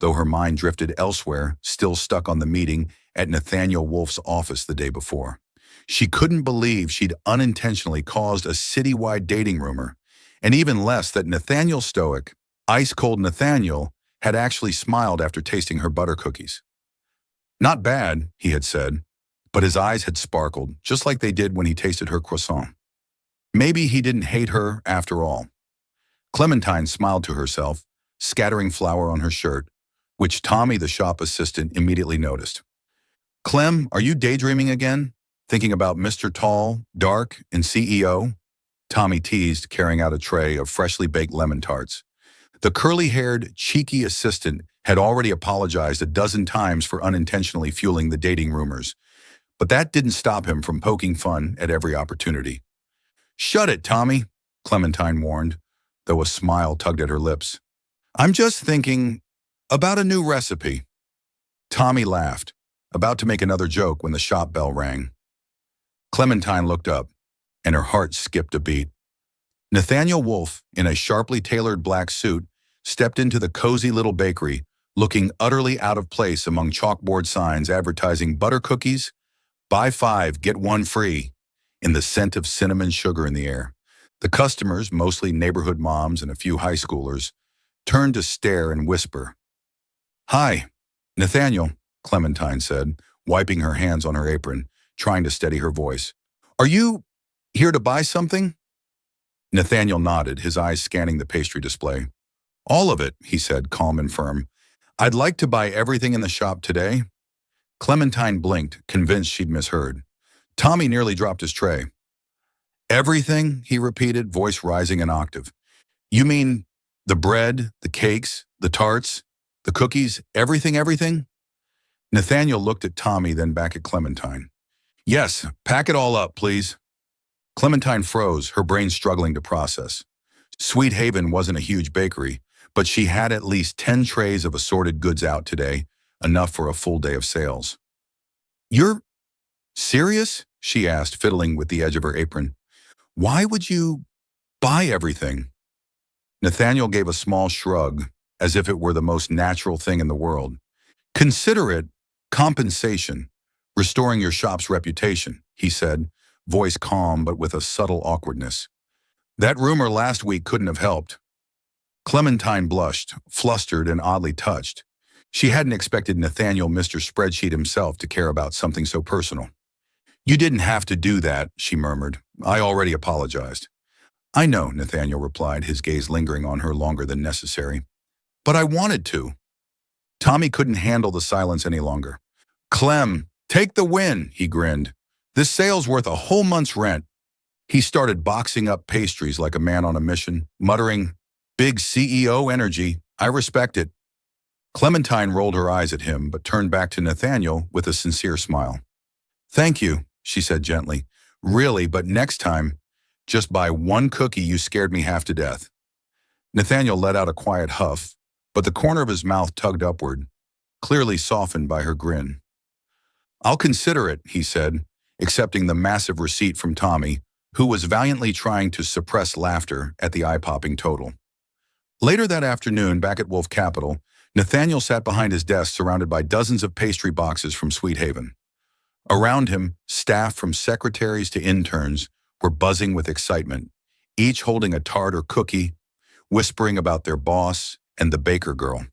S1: though her mind drifted elsewhere, still stuck on the meeting at Nathaniel Wolf's office the day before. She couldn't believe she'd unintentionally caused a citywide dating rumor, and even less that Nathaniel Stoic, ice-cold Nathaniel, had actually smiled after tasting her butter cookies. "Not bad," he had said, but his eyes had sparkled, just like they did when he tasted her croissant. Maybe he didn't hate her after all. Clementine smiled to herself, scattering flour on her shirt, which Tommy, the shop assistant, immediately noticed. "Clem, are you daydreaming again? Thinking about Mr. Tall, Dark, and CEO?" Tommy teased, carrying out a tray of freshly baked lemon tarts. The curly-haired, cheeky assistant had already apologized a dozen times for unintentionally fueling the dating rumors, but that didn't stop him from poking fun at every opportunity. "Shut it, Tommy," Clementine warned, though a smile tugged at her lips. "I'm just thinking about a new recipe." Tommy laughed, about to make another joke when the shop bell rang. Clementine looked up, and her heart skipped a beat. Nathaniel Wolf, in a sharply tailored black suit, stepped into the cozy little bakery, looking utterly out of place among chalkboard signs advertising butter cookies, "Buy 5, get 1 free," in the scent of cinnamon sugar in the air. The customers, mostly neighborhood moms and a few high schoolers, turned to stare and whisper. "Hi, Nathaniel," Clementine said, wiping her hands on her apron, trying to steady her voice. "Are you here to buy something?" Nathaniel nodded, his eyes scanning the pastry display. "All of it," he said, calm and firm. "I'd like to buy everything in the shop today." Clementine blinked, convinced she'd misheard. Tommy nearly dropped his tray. "Everything?" he repeated, voice rising an octave. "You mean the bread, the cakes, the tarts, the cookies, everything, everything?" Nathaniel looked at Tommy, then back at Clementine. "Yes, pack it all up, please." Clementine froze, her brain struggling to process. Sweet Haven wasn't a huge bakery, but she had at least 10 trays of assorted goods out today, enough for a full day of sales. "You're serious?" she asked, fiddling with the edge of her apron. "Why would you buy everything?" Nathaniel gave a small shrug, as if it were the most natural thing in the world. "Consider it compensation, restoring your shop's reputation," he said, voice calm but with a subtle awkwardness. "That rumor last week couldn't have helped." Clementine blushed, flustered and oddly touched. She hadn't expected Nathaniel Mr. Spreadsheet himself to care about something so personal. "You didn't have to do that," she murmured. "I already apologized." "I know," Nathaniel replied, his gaze lingering on her longer than necessary. "But I wanted to." Tommy couldn't handle the silence any longer. "Clem, take the win," he grinned. "This sale's worth a whole month's rent." He started boxing up pastries like a man on a mission, muttering, "Big CEO energy, I respect it." Clementine rolled her eyes at him, but turned back to Nathaniel with a sincere smile. "Thank you," she said gently. "Really, but next time, just buy 1 cookie. You scared me half to death." Nathaniel let out a quiet huff, but the corner of his mouth tugged upward, clearly softened by her grin. "I'll consider it," he said, accepting the massive receipt from Tommy, who was valiantly trying to suppress laughter at the eye-popping total. Later that afternoon, back at Wolf Capital, Nathaniel sat behind his desk surrounded by dozens of pastry boxes from Sweet Haven. Around him, staff from secretaries to interns were buzzing with excitement, each holding a tart or cookie, whispering about their boss and the baker girl.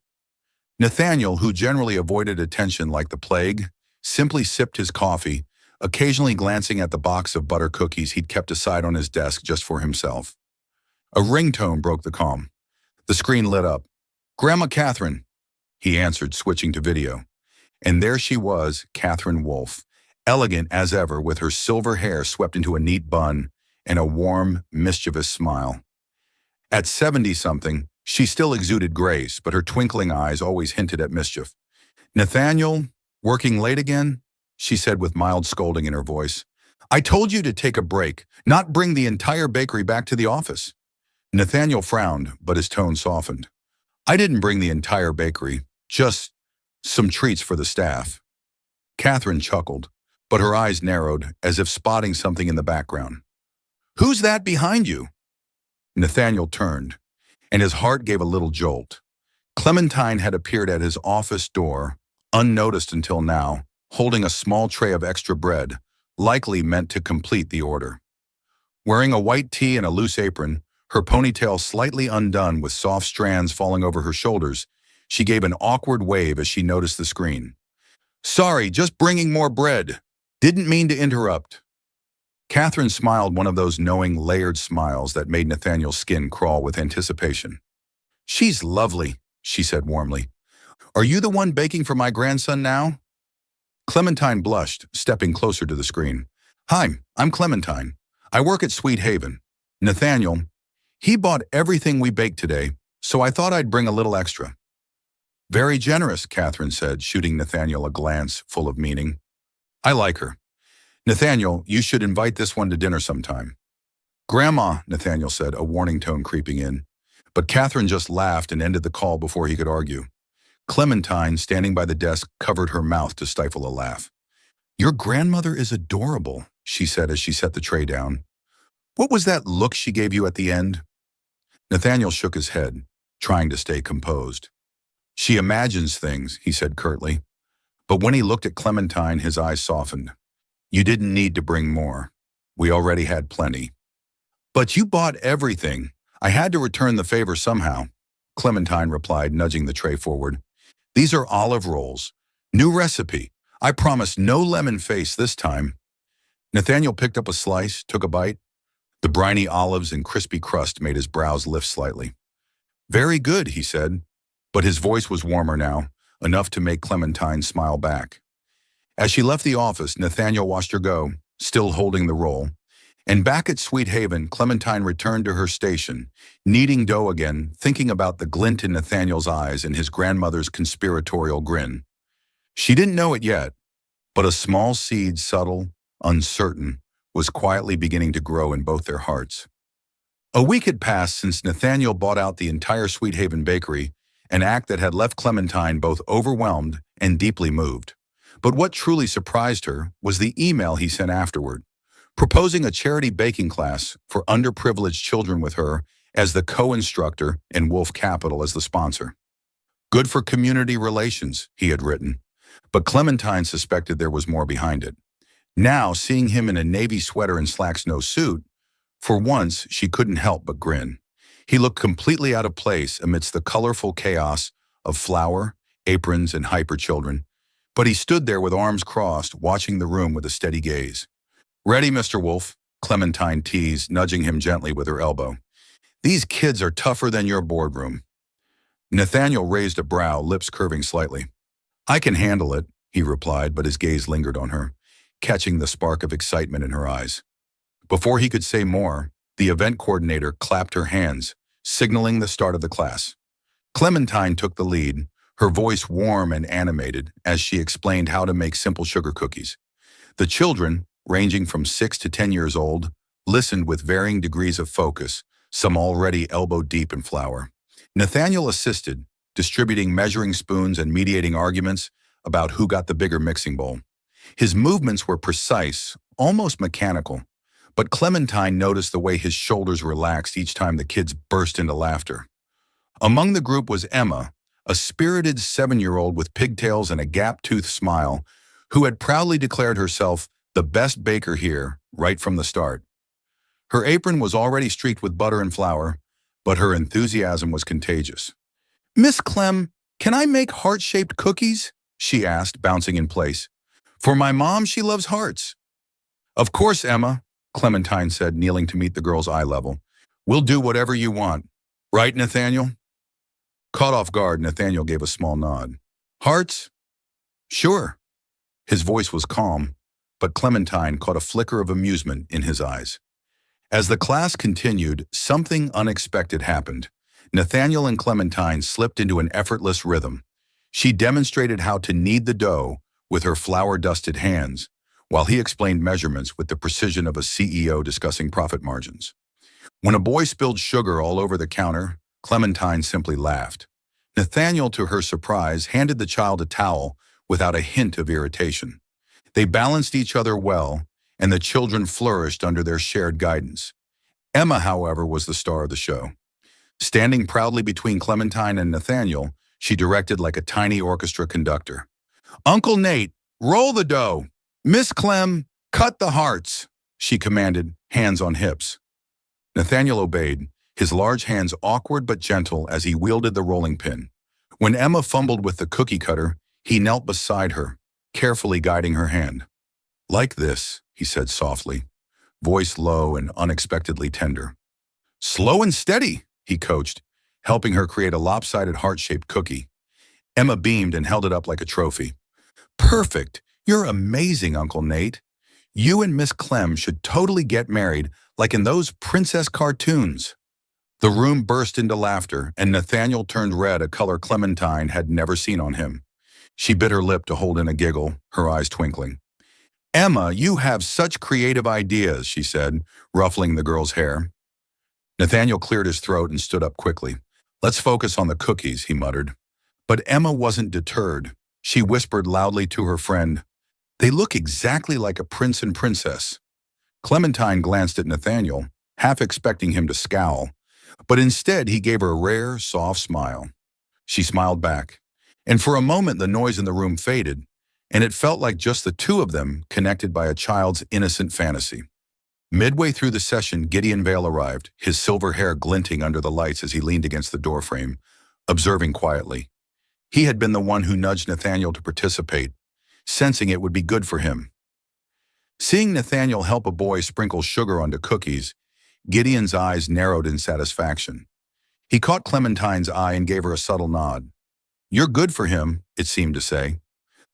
S1: Nathaniel, who generally avoided attention like the plague, simply sipped his coffee, occasionally glancing at the box of butter cookies he'd kept aside on his desk just for himself. A ringtone broke the calm. The screen lit up. "Grandma Catherine," he answered, switching to video. And there she was, Catherine Wolfe, elegant as ever with her silver hair swept into a neat bun and a warm, mischievous smile. At 70-something, she still exuded grace, but her twinkling eyes always hinted at mischief. "Nathaniel, working late again?" she said with mild scolding in her voice. "I told you to take a break, not bring the entire bakery back to the office." Nathaniel frowned, but his tone softened. "I didn't bring the entire bakery, just some treats for the staff." Catherine chuckled, but her eyes narrowed as if spotting something in the background. "Who's that behind you?" Nathaniel turned, and his heart gave a little jolt. Clementine had appeared at his office door, unnoticed until now, holding a small tray of extra bread, likely meant to complete the order. Wearing a white tee and a loose apron, her ponytail slightly undone with soft strands falling over her shoulders, she gave an awkward wave as she noticed the screen. "Sorry, just bringing more bread. Didn't mean to interrupt." Catherine smiled, one of those knowing, layered smiles that made Nathaniel's skin crawl with anticipation. "She's lovely," she said warmly. "Are you the one baking for my grandson now?" Clementine blushed, stepping closer to the screen. "Hi, I'm Clementine. I work at Sweet Haven. Nathaniel, he bought everything we baked today, so I thought I'd bring a little extra." "Very generous," Catherine said, shooting Nathaniel a glance full of meaning. "I like her. Nathaniel, you should invite this one to dinner sometime." "Grandma," Nathaniel said, a warning tone creeping in. But Catherine just laughed and ended the call before he could argue. Clementine, standing by the desk, covered her mouth to stifle a laugh. "Your grandmother is adorable," she said as she set the tray down. "What was that look she gave you at the end?" Nathaniel shook his head, trying to stay composed. "She imagines things," he said curtly. But when he looked at Clementine, his eyes softened. "You didn't need to bring more. We already had plenty." "But you bought everything. I had to return the favor somehow," Clementine replied, nudging the tray forward. "These are olive rolls. New recipe. I promise no lemon face this time." Nathaniel picked up a slice, took a bite. The briny olives and crispy crust made his brows lift slightly. "Very good," he said, but his voice was warmer now, enough to make Clementine smile back. As she left the office, Nathaniel watched her go, still holding the roll. And back at Sweet Haven, Clementine returned to her station, kneading dough again, thinking about the glint in Nathaniel's eyes and his grandmother's conspiratorial grin. She didn't know it yet, but a small seed, subtle, uncertain, was quietly beginning to grow in both their hearts. A week had passed since Nathaniel bought out the entire Sweet Haven bakery, an act that had left Clementine both overwhelmed and deeply moved. But what truly surprised her was the email he sent afterward, proposing a charity baking class for underprivileged children with her as the co-instructor and Wolf Capital as the sponsor. "Good for community relations," he had written, but Clementine suspected there was more behind it. Now, seeing him in a navy sweater and slacks no suit, for once she couldn't help but grin. He looked completely out of place amidst the colorful chaos of flour, aprons, and hyper children, but he stood there with arms crossed, watching the room with a steady gaze. "Ready, Mr. Wolf," Clementine teased, nudging him gently with her elbow. "These kids are tougher than your boardroom." Nathaniel raised a brow, lips curving slightly. "I can handle it," he replied, but his gaze lingered on her, catching the spark of excitement in her eyes. Before he could say more, the event coordinator clapped her hands, signaling the start of the class. Clementine took the lead, her voice warm and animated as she explained how to make simple sugar cookies. The children, ranging from 6 to 10 years old, listened with varying degrees of focus, some already elbow-deep in flour. Nathaniel assisted, distributing measuring spoons and mediating arguments about who got the bigger mixing bowl. His movements were precise, almost mechanical, but Clementine noticed the way his shoulders relaxed each time the kids burst into laughter. Among the group was Emma, a spirited 7-year-old with pigtails and a gap-toothed smile, who had proudly declared herself the best baker here right from the start. Her apron was already streaked with butter and flour, but her enthusiasm was contagious. "Miss Clem, can I make heart-shaped cookies?" she asked, bouncing in place. "For my mom, she loves hearts." Of course, Emma, Clementine said, kneeling to meet the girl's eye level. We'll do whatever you want. Right, Nathaniel? Caught off guard, Nathaniel gave a small nod. Hearts? Sure. His voice was calm, but Clementine caught a flicker of amusement in his eyes. As the class continued, something unexpected happened. Nathaniel and Clementine slipped into an effortless rhythm. She demonstrated how to knead the dough with her flour-dusted hands, while he explained measurements with the precision of a CEO discussing profit margins. When a boy spilled sugar all over the counter, Clementine simply laughed. Nathaniel, to her surprise, handed the child a towel without a hint of irritation. They balanced each other well, and the children flourished under their shared guidance. Emma, however, was the star of the show. Standing proudly between Clementine and Nathaniel, she directed like a tiny orchestra conductor. Uncle Nate, roll the dough. Miss Clem, cut the hearts, she commanded, hands on hips. Nathaniel obeyed, his large hands awkward but gentle as he wielded the rolling pin. When Emma fumbled with the cookie cutter, he knelt beside her, carefully guiding her hand. Like this, he said softly, voice low and unexpectedly tender. Slow and steady, he coached, helping her create a lopsided heart-shaped cookie. Emma beamed and held it up like a trophy. Perfect! You're amazing, Uncle Nate. You and Miss Clem should totally get married like in those princess cartoons. The room burst into laughter, and Nathaniel turned red, a color Clementine had never seen on him. She bit her lip to hold in a giggle, her eyes twinkling. Emma, you have such creative ideas, she said, ruffling the girl's hair. Nathaniel cleared his throat and stood up quickly. Let's focus on the cookies, he muttered. But Emma wasn't deterred. She whispered loudly to her friend, They look exactly like a prince and princess. Clementine glanced at Nathaniel, half expecting him to scowl, but instead he gave her a rare, soft smile. She smiled back, and for a moment the noise in the room faded, and it felt like just the two of them connected by a child's innocent fantasy. Midway through the session, Gideon Vale arrived, his silver hair glinting under the lights as he leaned against the doorframe, observing quietly. He had been the one who nudged Nathaniel to participate, sensing it would be good for him. Seeing Nathaniel help a boy sprinkle sugar onto cookies, Gideon's eyes narrowed in satisfaction. He caught Clementine's eye and gave her a subtle nod. You're good for him, it seemed to say.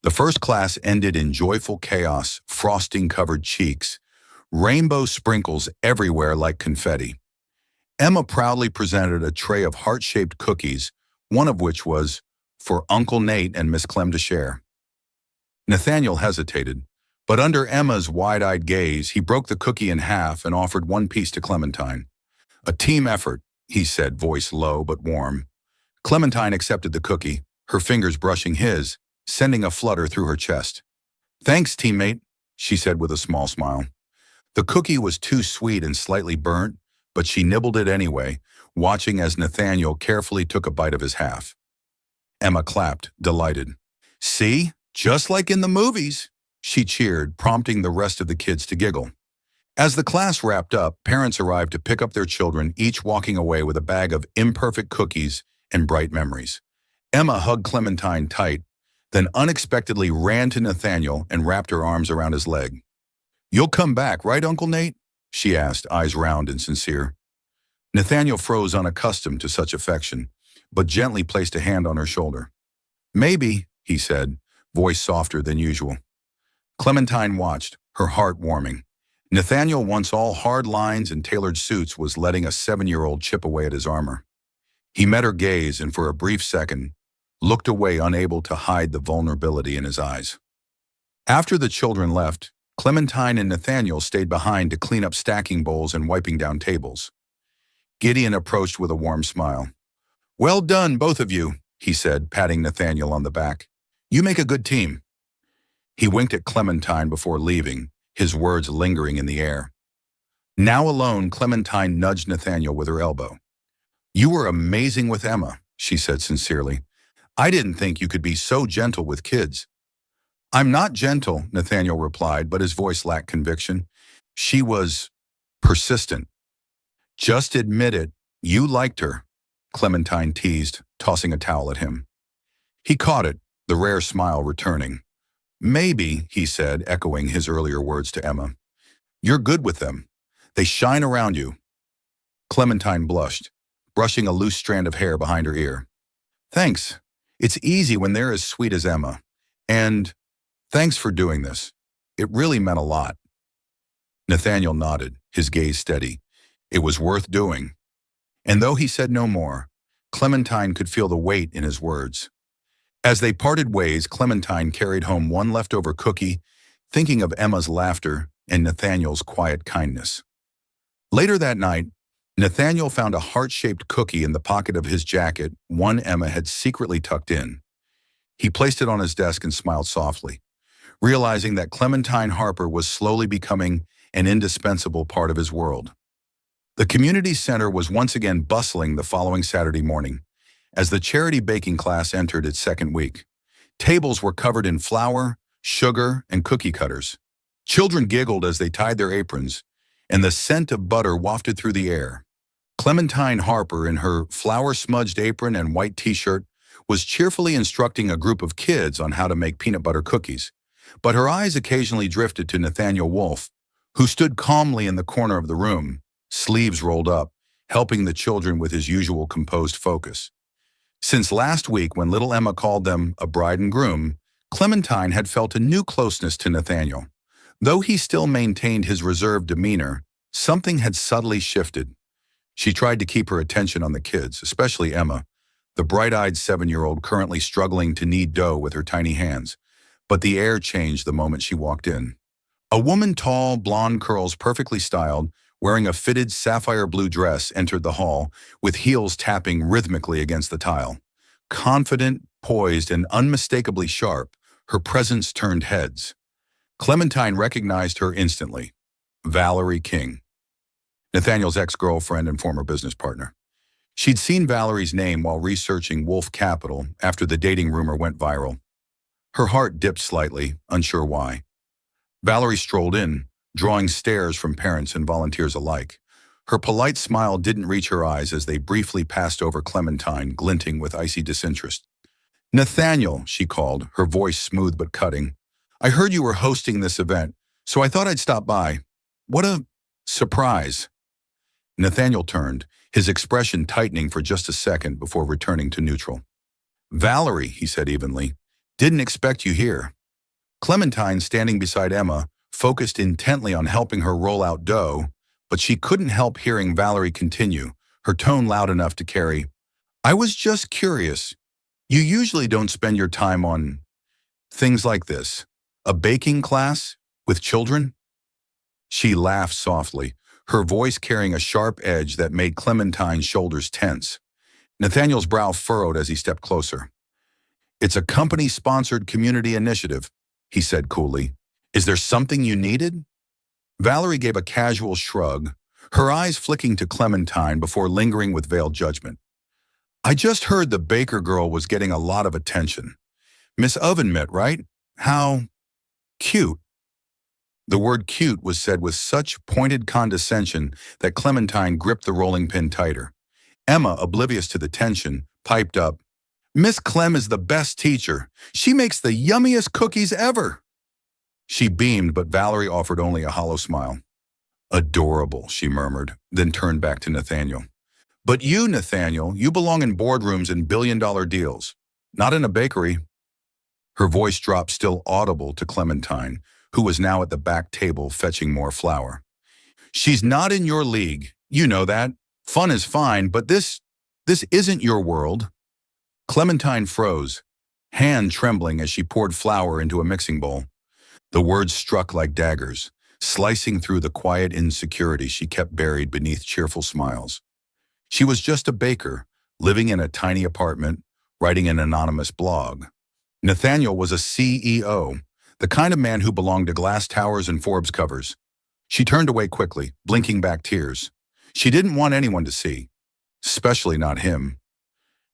S1: The first class ended in joyful chaos, frosting-covered cheeks, rainbow sprinkles everywhere like confetti. Emma proudly presented a tray of heart-shaped cookies, one of which was for Uncle Nate and Miss Clem to share. Nathaniel hesitated, but under Emma's wide-eyed gaze, he broke the cookie in half and offered one piece to Clementine. A team effort, he said, voice low but warm. Clementine accepted the cookie, her fingers brushing his, sending a flutter through her chest. Thanks, teammate, she said with a small smile. The cookie was too sweet and slightly burnt, but she nibbled it anyway, watching as Nathaniel carefully took a bite of his half. Emma clapped, delighted. See? Just like in the movies, she cheered, prompting the rest of the kids to giggle. As the class wrapped up, parents arrived to pick up their children, each walking away with a bag of imperfect cookies and bright memories. Emma hugged Clementine tight, then unexpectedly ran to Nathaniel and wrapped her arms around his leg. You'll come back, right, Uncle Nate? She asked, eyes round and sincere. Nathaniel froze, unaccustomed to such affection, but gently placed a hand on her shoulder. Maybe, he said, voice softer than usual. Clementine watched, her heart warming. Nathaniel, once all hard lines and tailored suits, was letting a 7-year-old chip away at his armor. He met her gaze and for a brief second, looked away, unable to hide the vulnerability in his eyes. After the children left, Clementine and Nathaniel stayed behind to clean up stacking bowls and wiping down tables. Gideon approached with a warm smile. Well done, both of you, he said, patting Nathaniel on the back. You make a good team. He winked at Clementine before leaving, his words lingering in the air. Now alone, Clementine nudged Nathaniel with her elbow. You were amazing with Emma, she said sincerely. I didn't think you could be so gentle with kids. I'm not gentle, Nathaniel replied, but his voice lacked conviction. She was persistent. Just admit it, you liked her, Clementine teased, tossing a towel at him. He caught it, the rare smile returning. Maybe, he said, echoing his earlier words to Emma. You're good with them. They shine around you. Clementine blushed, brushing a loose strand of hair behind her ear. Thanks. It's easy when they're as sweet as Emma. And thanks for doing this. It really meant a lot. Nathaniel nodded, his gaze steady. It was worth doing. And though he said no more, Clementine could feel the weight in his words. As they parted ways, Clementine carried home one leftover cookie, thinking of Emma's laughter and Nathaniel's quiet kindness. Later that night, Nathaniel found a heart-shaped cookie in the pocket of his jacket, one Emma had secretly tucked in. He placed it on his desk and smiled softly, realizing that Clementine Harper was slowly becoming an indispensable part of his world. The community center was once again bustling the following Saturday morning, as the charity baking class entered its second week. Tables were covered in flour, sugar, and cookie cutters. Children giggled as they tied their aprons, and the scent of butter wafted through the air. Clementine Harper, in her flour-smudged apron and white t-shirt, was cheerfully instructing a group of kids on how to make peanut butter cookies, but her eyes occasionally drifted to Nathaniel Wolfe, who stood calmly in the corner of the room, sleeves rolled up, helping the children with his usual composed focus. Since last week, when little Emma called them a bride and groom, Clementine had felt a new closeness to Nathaniel. Though he still maintained his reserved demeanor, something had subtly shifted. She tried to keep her attention on the kids, especially Emma, the bright-eyed 7-year-old currently struggling to knead dough with her tiny hands. But the air changed the moment she walked in. A woman, tall, blonde curls perfectly styled, wearing a fitted sapphire blue dress, entered the hall, with heels tapping rhythmically against the tile. Confident, poised, and unmistakably sharp, her presence turned heads. Clementine recognized her instantly. Valerie King, Nathaniel's ex-girlfriend and former business partner. She'd seen Valerie's name while researching Wolf Capital after the dating rumor went viral. Her heart dipped slightly, unsure why. Valerie strolled in, drawing stares from parents and volunteers alike. Her polite smile didn't reach her eyes as they briefly passed over Clementine, glinting with icy disinterest. "Nathaniel," she called, her voice smooth but cutting. "I heard you were hosting this event, so I thought I'd stop by. What a surprise." Nathaniel turned, his expression tightening for just a second before returning to neutral. "Valerie," he said evenly, "didn't expect you here." Clementine, standing beside Emma, focused intently on helping her roll out dough, but she couldn't help hearing Valerie continue, her tone loud enough to carry, "I was just curious. You usually don't spend your time on things like this. A baking class with children?" She laughed softly, her voice carrying a sharp edge that made Clementine's shoulders tense. Nathaniel's brow furrowed as he stepped closer. "It's a company-sponsored community initiative," he said coolly. "Is there something you needed?" Valerie gave a casual shrug, her eyes flicking to Clementine before lingering with veiled judgment. "I just heard the baker girl was getting a lot of attention. Miss Ovenmitt, right? How cute." The word cute was said with such pointed condescension that Clementine gripped the rolling pin tighter. Emma, oblivious to the tension, piped up, "Miss Clem is the best teacher. She makes the yummiest cookies ever." She beamed, but Valerie offered only a hollow smile. "Adorable," she murmured, then turned back to Nathaniel. "But you, Nathaniel, you belong in boardrooms and billion-dollar deals, not in a bakery." Her voice dropped, still audible to Clementine, who was now at the back table fetching more flour. "She's not in your league. You know that. Fun is fine, but this isn't your world." Clementine froze, hand trembling as she poured flour into a mixing bowl. The words struck like daggers, slicing through the quiet insecurity she kept buried beneath cheerful smiles. She was just a baker, living in a tiny apartment, writing an anonymous blog. Nathaniel was a CEO, the kind of man who belonged to glass towers and Forbes covers. She turned away quickly, blinking back tears. She didn't want anyone to see, especially not him.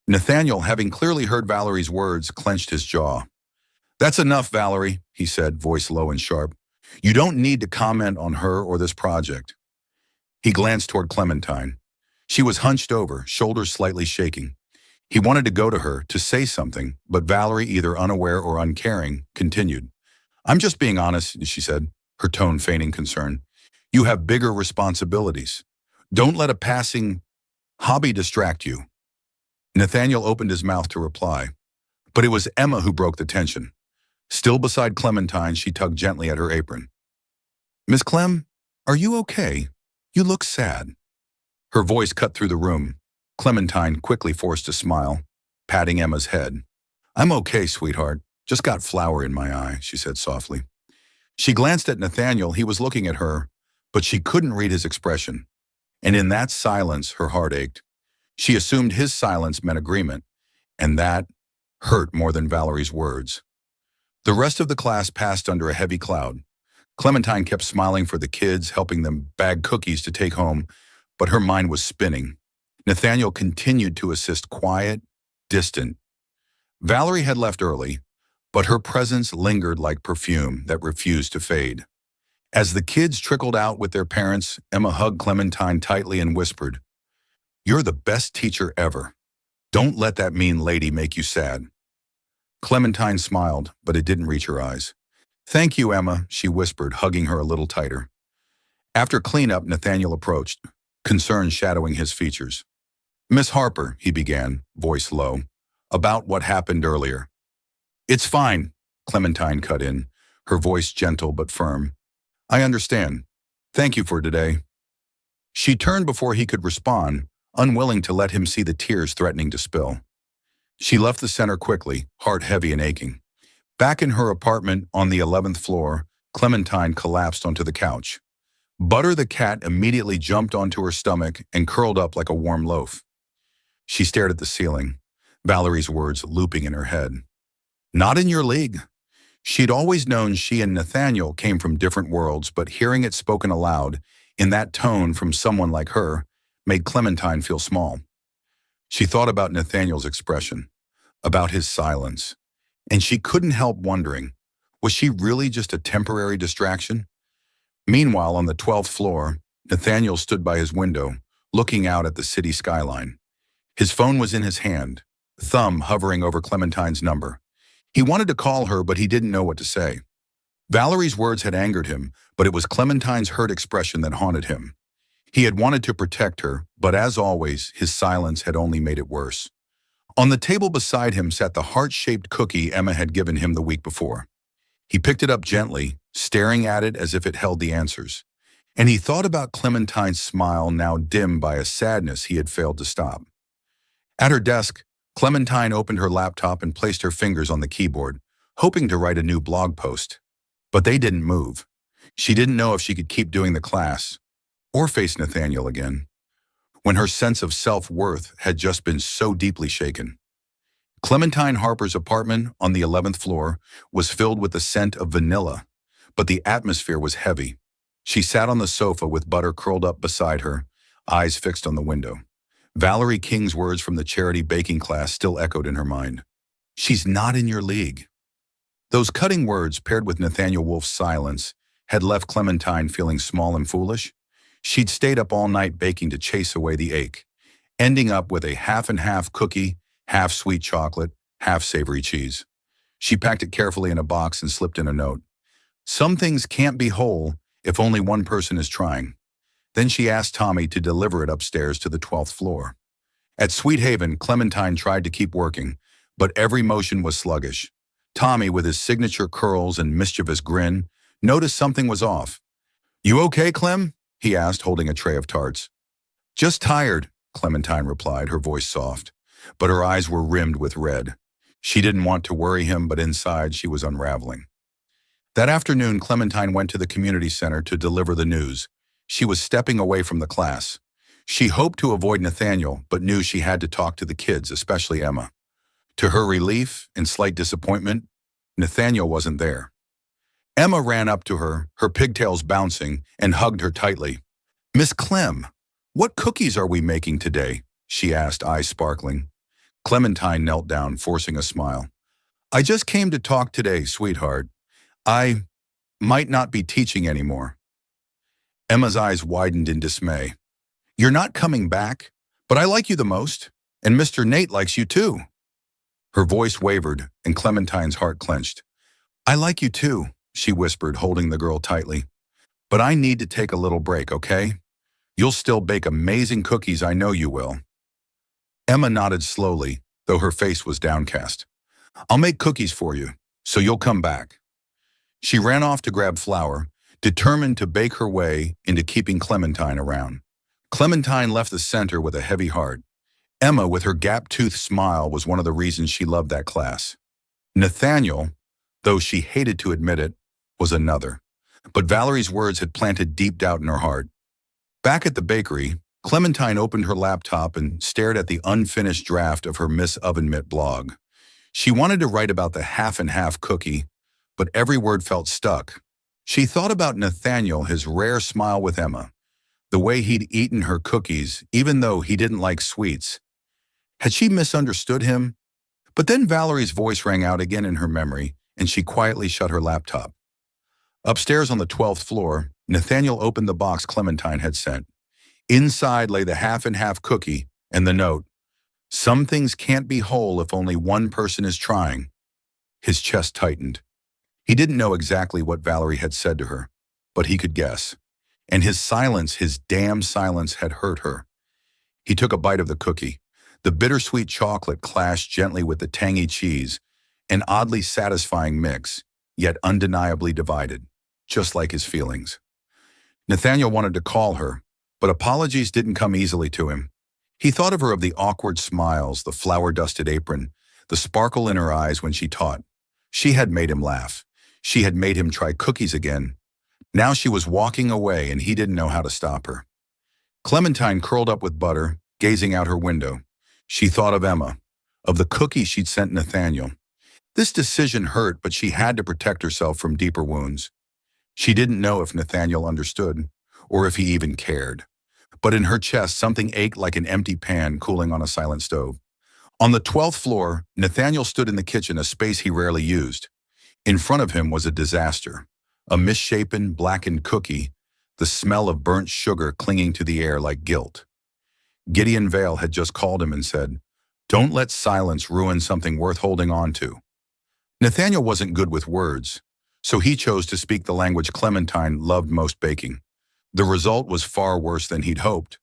S1: Nathaniel, having clearly heard Valerie's words, clenched his jaw. "That's enough, Valerie," he said, voice low and sharp. "You don't need to comment on her or this project." He glanced toward Clementine. She was hunched over, shoulders slightly shaking. He wanted to go to her, to say something, but Valerie, either unaware or uncaring, continued. "I'm just being honest," she said, her tone feigning concern. You have bigger responsibilities. Don't let a passing hobby distract you. Nathaniel opened his mouth to reply, but it was Emma who broke the tension. Still beside Clementine, she tugged gently at her apron. Miss Clem, are you okay? You look sad. Her voice cut through the room. Clementine quickly forced a smile, patting Emma's head. I'm okay, sweetheart. Just got flour in my eye, she said softly. She glanced at Nathaniel. He was looking at her, but she couldn't read his expression. And in that silence, her heart ached. She assumed his silence meant agreement, and that hurt more than Valerie's words. The rest of the class passed under a heavy cloud. Clementine kept smiling for the kids, helping them bag cookies to take home, but her mind was spinning. Nathaniel continued to assist, quiet, distant. Valerie had left early, but her presence lingered like perfume that refused to fade. As the kids trickled out with their parents, Emma hugged Clementine tightly and whispered, You're the best teacher ever. Don't let that mean lady make you sad. Clementine smiled, but it didn't reach her eyes. Thank you, Emma, she whispered, hugging her a little tighter. After cleanup, Nathaniel approached, concern shadowing his features. Miss Harper, he began, voice low, about what happened earlier. It's fine, Clementine cut in, her voice gentle but firm. I understand. Thank you for today. She turned before he could respond, unwilling to let him see the tears threatening to spill. She left the center quickly, heart heavy and aching. Back in her apartment on the 11th floor, Clementine collapsed onto the couch. Butter the cat immediately jumped onto her stomach and curled up like a warm loaf. She stared at the ceiling, Valerie's words looping in her head. Not in your league. She'd always known she and Nathaniel came from different worlds, but hearing it spoken aloud, in that tone from someone like her, made Clementine feel small. She thought about Nathaniel's expression, about his silence, and she couldn't help wondering, was she really just a temporary distraction? Meanwhile, on the 12th floor, Nathaniel stood by his window, looking out at the city skyline. His phone was in his hand, thumb hovering over Clementine's number. He wanted to call her, but he didn't know what to say. Valerie's words had angered him, but it was Clementine's hurt expression that haunted him. He had wanted to protect her, but as always, his silence had only made it worse. On the table beside him sat the heart-shaped cookie Emma had given him the week before. He picked it up gently, staring at it as if it held the answers. And he thought about Clementine's smile, now dimmed by a sadness he had failed to stop. At her desk, Clementine opened her laptop and placed her fingers on the keyboard, hoping to write a new blog post. But they didn't move. She didn't know if she could keep doing the class, or face Nathaniel again, when her sense of self-worth had just been so deeply shaken. Clementine Harper's apartment on the 11th floor was filled with the scent of vanilla, but the atmosphere was heavy. She sat on the sofa with Butter curled up beside her, eyes fixed on the window. Valerie King's words from the charity baking class still echoed in her mind. She's not in your league. Those cutting words, paired with Nathaniel Wolfe's silence, had left Clementine feeling small and foolish. She'd stayed up all night baking to chase away the ache, ending up with a half-and-half cookie, half sweet chocolate, half savory cheese. She packed it carefully in a box and slipped in a note. Some things can't be whole if only one person is trying. Then she asked Tommy to deliver it upstairs to the 12th floor. At Sweet Haven, Clementine tried to keep working, but every motion was sluggish. Tommy, with his signature curls and mischievous grin, noticed something was off. You okay, Clem? He asked, holding a tray of tarts. Just tired, Clementine replied, her voice soft, but her eyes were rimmed with red. She didn't want to worry him, but inside she was unraveling. That afternoon, Clementine went to the community center to deliver the news. She was stepping away from the class. She hoped to avoid Nathaniel, but knew she had to talk to the kids, especially Emma. To her relief and slight disappointment, Nathaniel wasn't there. Emma ran up to her, her pigtails bouncing, and hugged her tightly. Miss Clem, what cookies are we making today? She asked, eyes sparkling. Clementine knelt down, forcing a smile. I just came to talk today, sweetheart. I might not be teaching anymore. Emma's eyes widened in dismay. You're not coming back, but I like you the most, and Mr. Nate likes you too. Her voice wavered, and Clementine's heart clenched. I like you too, she whispered, holding the girl tightly. But I need to take a little break, okay? You'll still bake amazing cookies, I know you will. Emma nodded slowly, though her face was downcast. I'll make cookies for you, so you'll come back. She ran off to grab flour, determined to bake her way into keeping Clementine around. Clementine left the center with a heavy heart. Emma, with her gap-toothed smile, was one of the reasons she loved that class. Nathaniel, though she hated to admit it, was another. But Valerie's words had planted deep doubt in her heart. Back at the bakery, Clementine opened her laptop and stared at the unfinished draft of her Miss Oven Mitt blog. She wanted to write about the half-and-half cookie, but every word felt stuck. She thought about Nathaniel, his rare smile with Emma, the way he'd eaten her cookies, even though he didn't like sweets. Had she misunderstood him? But then Valerie's voice rang out again in her memory, and she quietly shut her laptop. Upstairs on the 12th floor, Nathaniel opened the box Clementine had sent. Inside lay the half-and-half cookie and the note, "Some things can't be whole if only one person is trying." His chest tightened. He didn't know exactly what Valerie had said to her, but he could guess. And his silence, his damn silence, had hurt her. He took a bite of the cookie. The bittersweet chocolate clashed gently with the tangy cheese, an oddly satisfying mix, yet undeniably divided, just like his feelings. Nathaniel wanted to call her, but apologies didn't come easily to him. He thought of the awkward smiles, the flour-dusted apron, the sparkle in her eyes when she taught. She had made him laugh. She had made him try cookies again. Now she was walking away and he didn't know how to stop her. Clementine curled up with butter, gazing out her window. She thought of Emma, of the cookie she'd sent Nathaniel. This decision hurt, but she had to protect herself from deeper wounds. She didn't know if Nathaniel understood, or if he even cared. But in her chest, something ached like an empty pan cooling on a silent stove. On the 12th floor, Nathaniel stood in the kitchen, a space he rarely used. In front of him was a disaster, a misshapen, blackened cookie, the smell of burnt sugar clinging to the air like guilt. Gideon Vale had just called him and said, "Don't let silence ruin something worth holding on to." Nathaniel wasn't good with words, so he chose to speak the language Clementine loved most, baking. The result was far worse than he'd hoped,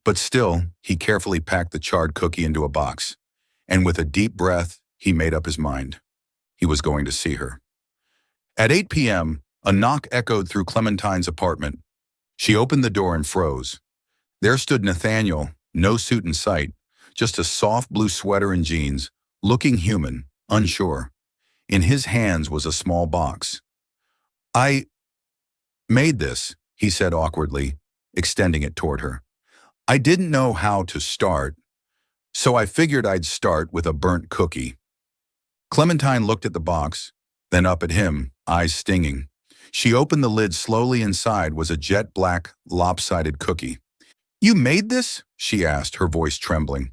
S1: but still, he carefully packed the charred cookie into a box, and with a deep breath, he made up his mind. He was going to see her. At 8 p.m., a knock echoed through Clementine's apartment. She opened the door and froze. There stood Nathaniel, no suit in sight, just a soft blue sweater and jeans, looking human, unsure. In his hands was a small box. "I made this," he said awkwardly, extending it toward her. "I didn't know how to start, so I figured I'd start with a burnt cookie." Clementine looked at the box, then up at him, eyes stinging. She opened the lid slowly. Inside was a jet-black, lopsided cookie. "You made this?" she asked, her voice trembling.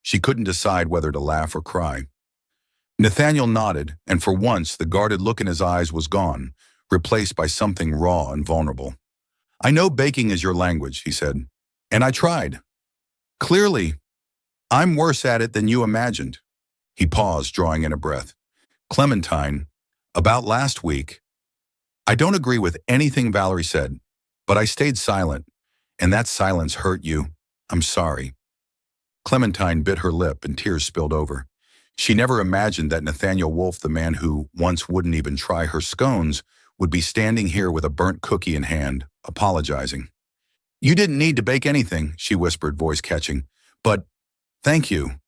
S1: She couldn't decide whether to laugh or cry. Nathaniel nodded, and for once the guarded look in his eyes was gone, replaced by something raw and vulnerable. "I know baking is your language," he said, "and I tried. Clearly, I'm worse at it than you imagined." He paused, drawing in a breath. "Clementine, about last week, I don't agree with anything Valerie said, but I stayed silent, and that silence hurt you. I'm sorry." Clementine bit her lip and tears spilled over. She never imagined that Nathaniel Wolfe, the man who once wouldn't even try her scones, would be standing here with a burnt cookie in hand, apologizing. "You didn't need to bake anything," she whispered, voice catching, "but thank you."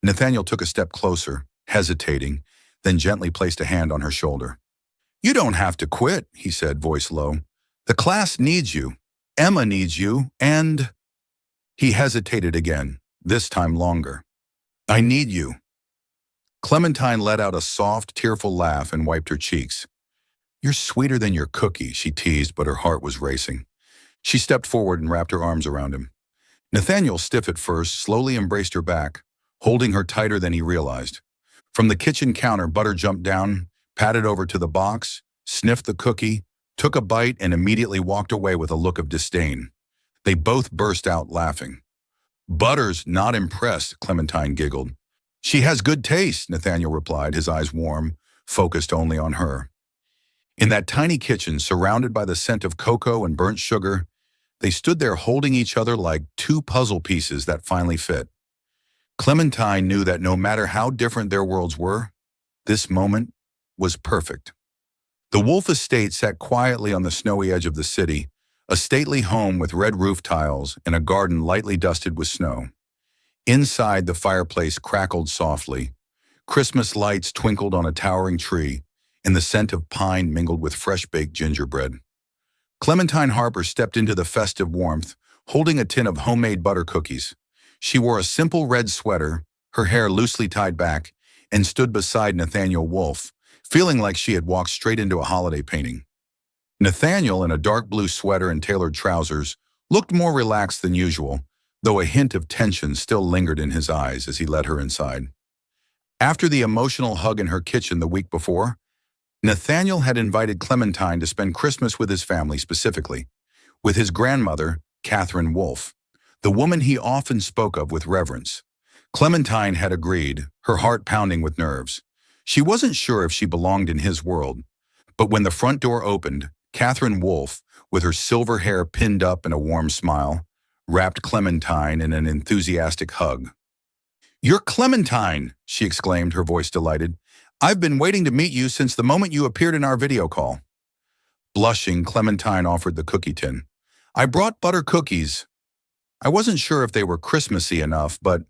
S1: Nathaniel took a step closer, hesitating, then gently placed a hand on her shoulder. "You don't have to quit," he said, voice low. "The class needs you. Emma needs you, and—" He hesitated again, this time longer. "I need you." Clementine let out a soft, tearful laugh and wiped her cheeks. "You're sweeter than your cookie," she teased, but her heart was racing. She stepped forward and wrapped her arms around him. Nathaniel, stiff at first, slowly embraced her back, holding her tighter than he realized. From the kitchen counter, Butter jumped down, padded over to the box, sniffed the cookie, took a bite, and immediately walked away with a look of disdain. They both burst out laughing. "Butter's not impressed," Clementine giggled. "She has good taste," Nathaniel replied, his eyes warm, focused only on her. In that tiny kitchen, surrounded by the scent of cocoa and burnt sugar, they stood there holding each other like two puzzle pieces that finally fit. Clementine knew that no matter how different their worlds were, this moment was perfect. The Wolf estate sat quietly on the snowy edge of the city, a stately home with red roof tiles and a garden lightly dusted with snow. Inside, the fireplace crackled softly. Christmas lights twinkled on a towering tree, and the scent of pine mingled with fresh-baked gingerbread. Clementine Harper stepped into the festive warmth, holding a tin of homemade butter cookies. She wore a simple red sweater, her hair loosely tied back, and stood beside Nathaniel Wolfe, feeling like she had walked straight into a holiday painting. Nathaniel, in a dark blue sweater and tailored trousers, looked more relaxed than usual, though a hint of tension still lingered in his eyes as he led her inside. After the emotional hug in her kitchen the week before, Nathaniel had invited Clementine to spend Christmas with his family, specifically with his grandmother, Catherine Wolfe, the woman he often spoke of with reverence. Clementine had agreed, her heart pounding with nerves. She wasn't sure if she belonged in his world, but when the front door opened, Catherine Wolfe, with her silver hair pinned up and a warm smile, wrapped Clementine in an enthusiastic hug. "You're Clementine!" she exclaimed, her voice delighted. "I've been waiting to meet you since the moment you appeared in our video call." Blushing, Clementine offered the cookie tin. "I brought butter cookies. I wasn't sure if they were Christmassy enough, but—"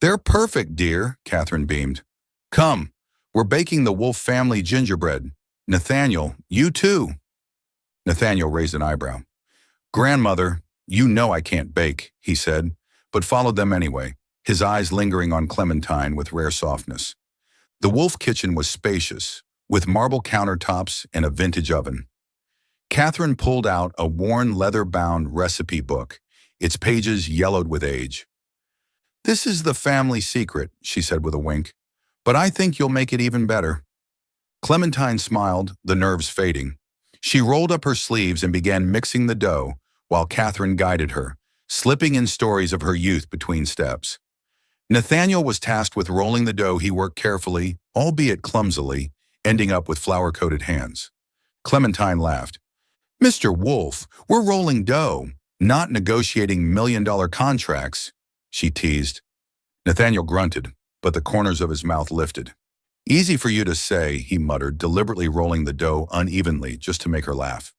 S1: "They're perfect, dear," Catherine beamed. "Come, we're baking the Wolfe family gingerbread. Nathaniel, you too." Nathaniel raised an eyebrow. "Grandmother, you know I can't bake," he said, but followed them anyway, his eyes lingering on Clementine with rare softness. The Wolfe kitchen was spacious, with marble countertops and a vintage oven. Catherine pulled out a worn leather-bound recipe book, its pages yellowed with age. "This is the family secret," she said with a wink, "but I think you'll make it even better." Clementine smiled, the nerves fading. She rolled up her sleeves and began mixing the dough while Catherine guided her, slipping in stories of her youth between steps. Nathaniel was tasked with rolling the dough. He worked carefully, albeit clumsily, ending up with flour-coated hands. Clementine laughed. "Mr. Wolfe, we're rolling dough, not negotiating million-dollar contracts," she teased. Nathaniel grunted, but the corners of his mouth lifted. "Easy for you to say," he muttered, deliberately rolling the dough unevenly just to make her laugh.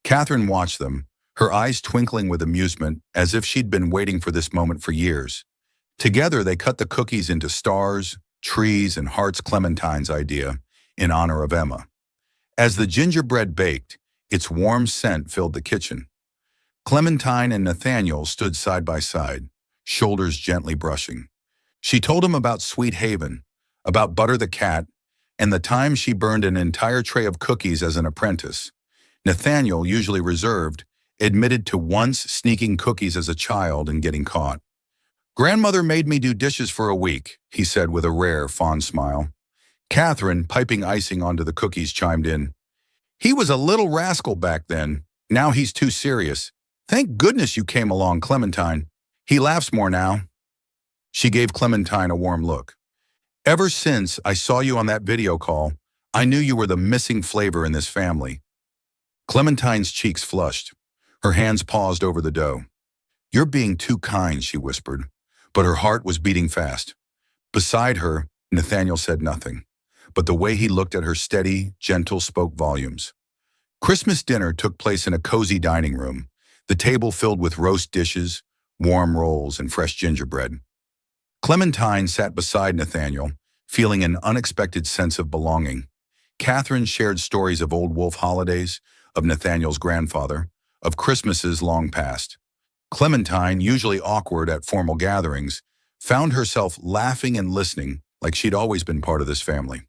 S1: Catherine watched them, her eyes twinkling with amusement, as if she'd been waiting for this moment for years. Together, they cut the cookies into stars, trees, and hearts, Clementine's idea, in honor of Emma. As the gingerbread baked, its warm scent filled the kitchen. Clementine and Nathaniel stood side by side, shoulders gently brushing. She told him about Sweet Haven, about Butter the cat, and the time she burned an entire tray of cookies as an apprentice. Nathaniel, usually reserved, admitted to once sneaking cookies as a child and getting caught. "Grandmother made me do dishes for a week," he said with a rare, fond smile. Catherine, piping icing onto the cookies, chimed in. "He was a little rascal back then. Now he's too serious. Thank goodness you came along, Clementine. He laughs more now." She gave Clementine a warm look. "Ever since I saw you on that video call, I knew you were the missing flavor in this family." Clementine's cheeks flushed. Her hands paused over the dough. "You're being too kind," she whispered, but her heart was beating fast. Beside her, Nathaniel said nothing, but the way he looked at her steady, gentle spoke volumes. Christmas dinner took place in a cozy dining room, the table filled with roast dishes, warm rolls, and fresh gingerbread. Clementine sat beside Nathaniel, feeling an unexpected sense of belonging. Catherine shared stories of old Wolfe holidays, of Nathaniel's grandfather, of Christmases long past. Clementine, usually awkward at formal gatherings, found herself laughing and listening like she'd always been part of this family.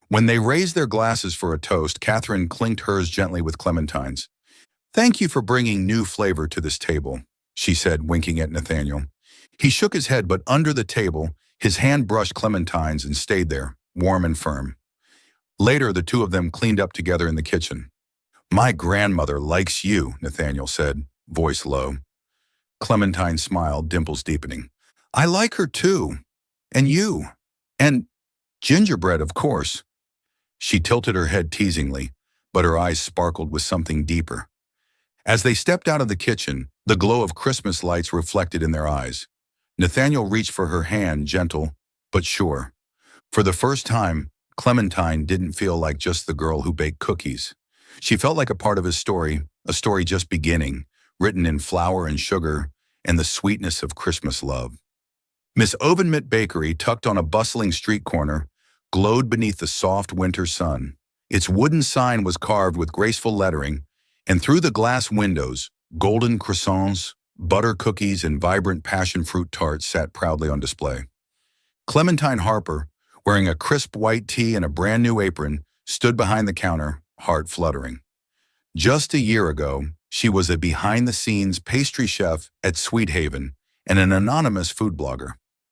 S1: When they raised their glasses for a toast, Catherine clinked hers gently with Clementine's. "Thank you for bringing new flavor to this table," she said, winking at Nathaniel. He shook his head, but under the table, his hand brushed Clementine's and stayed there, warm and firm. Later, the two of them cleaned up together in the kitchen. "My grandmother likes you," Nathaniel said, voice low. Clementine smiled, dimples deepening. "I like her too. And you. And gingerbread, of course." She tilted her head teasingly, but her eyes sparkled with something deeper. As they stepped out of the kitchen, the glow of Christmas lights reflected in their eyes. Nathaniel reached for her hand, gentle but sure. For the first time, Clementine didn't feel like just the girl who baked cookies. She felt like a part of his story, a story just beginning, written in flour and sugar and the sweetness of Christmas love. Miss Ovenmitt Bakery, tucked on a bustling street corner, glowed beneath the soft winter sun. Its wooden sign was carved with graceful lettering, and through the glass windows, golden croissants, butter cookies, and vibrant passion fruit tarts sat proudly on display. Clementine Harper, wearing a crisp white tee and a brand new apron, stood behind the counter, heart fluttering. Just a year ago, she was a behind-the-scenes pastry chef at Sweet Haven and an anonymous food blogger.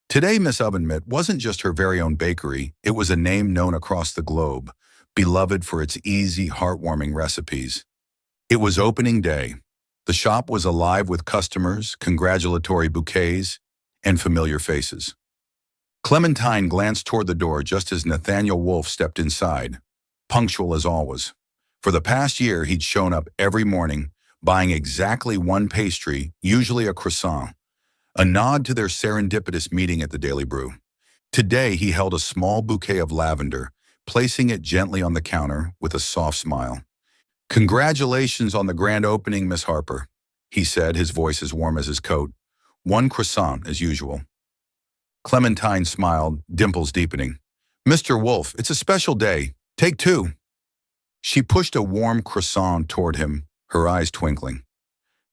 S1: Today, Miss Ovenmitt wasn't just her very own bakery, it was a name known across the globe, beloved for its easy, heartwarming recipes. It was opening day. The shop was alive with customers, congratulatory bouquets, and familiar faces. Clementine glanced toward the door just as Nathaniel Wolfe stepped inside, punctual as always. For the past year, he'd shown up every morning, buying exactly one pastry, usually a croissant, a nod to their serendipitous meeting at the Daily Brew. Today, he held a small bouquet of lavender, placing it gently on the counter with a soft smile. "Congratulations on the grand opening, Miss Harper," he said, his voice as warm as his coat. "One croissant, as usual." Clementine smiled, dimples deepening. "Mr. Wolfe, it's a special day. Take two." She pushed a warm croissant toward him, her eyes twinkling.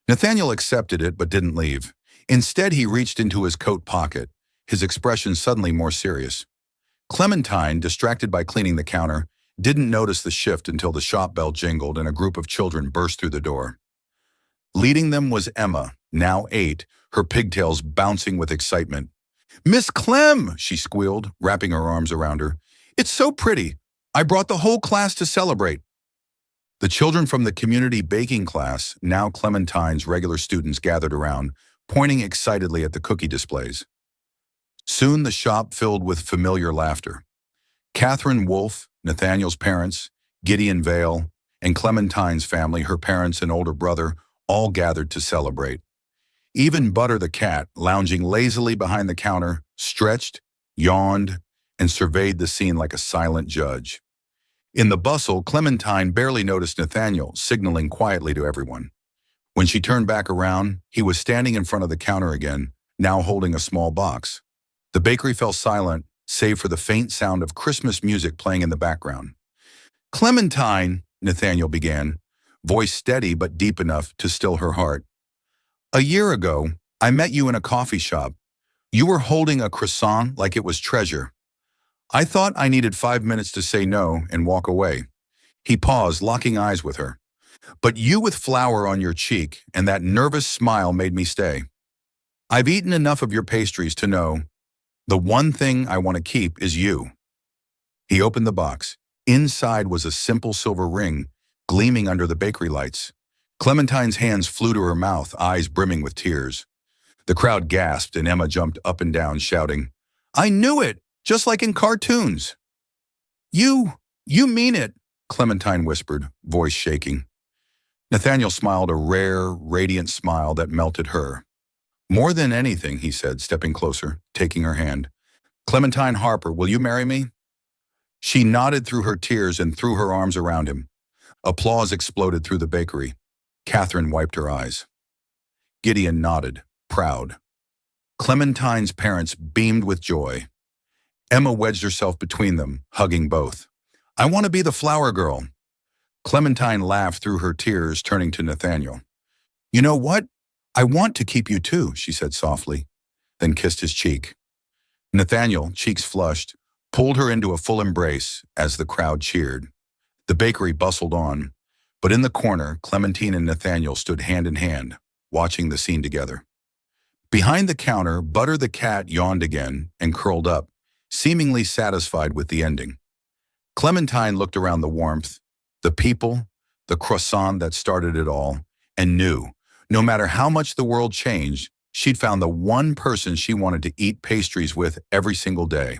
S1: Nathaniel accepted it but didn't leave. Instead, he reached into his coat pocket, his expression suddenly more serious. Clementine, distracted by cleaning the counter, didn't notice the shift until the shop bell jingled and a group of children burst through the door. Leading them was Emma, now 8, her pigtails bouncing with excitement. "Miss Clem," she squealed, wrapping her arms around her. "It's so pretty. I brought the whole class to celebrate." The children from the community baking class, now Clementine's regular students, gathered around, pointing excitedly at the cookie displays. Soon the shop filled with familiar laughter. Catherine Wolfe, Nathaniel's parents, Gideon Vale, and Clementine's family, her parents and older brother, all gathered to celebrate. Even Butter the cat, lounging lazily behind the counter, stretched, yawned, and surveyed the scene like a silent judge. In the bustle, Clementine barely noticed Nathaniel, signaling quietly to everyone. When she turned back around, he was standing in front of the counter again, now holding a small box. The bakery fell silent, save for the faint sound of Christmas music playing in the background. "Clementine," Nathaniel began, voice steady but deep enough to still her heart. "A year ago, I met you in a coffee shop. You were holding a croissant like it was treasure. I thought I needed 5 minutes to say no and walk away." He paused, locking eyes with her. "But you with flour on your cheek and that nervous smile made me stay. I've eaten enough of your pastries to know the one thing I want to keep is you." He opened the box. Inside was a simple silver ring, gleaming under the bakery lights. Clementine's hands flew to her mouth, eyes brimming with tears. The crowd gasped and Emma jumped up and down, shouting, "I knew it, just like in cartoons." You mean it," Clementine whispered, voice shaking. Nathaniel smiled, a rare, radiant smile that melted her. "More than anything," he said, stepping closer, taking her hand. "Clementine Harper, will you marry me?" She nodded through her tears and threw her arms around him. Applause exploded through the bakery. Catherine wiped her eyes. Gideon nodded, proud. Clementine's parents beamed with joy. Emma wedged herself between them, hugging both. "I want to be the flower girl." Clementine laughed through her tears, turning to Nathaniel. "You know what? I want to keep you too," she said softly, then kissed his cheek. Nathaniel, cheeks flushed, pulled her into a full embrace as the crowd cheered. The bakery bustled on, but in the corner, Clementine and Nathaniel stood hand in hand, watching the scene together. Behind the counter, Butter the cat yawned again and curled up, seemingly satisfied with the ending. Clementine looked around the warmth, the people, the croissant that started it all, and knew, no matter how much the world changed, she'd found the one person she wanted to eat pastries with every single day.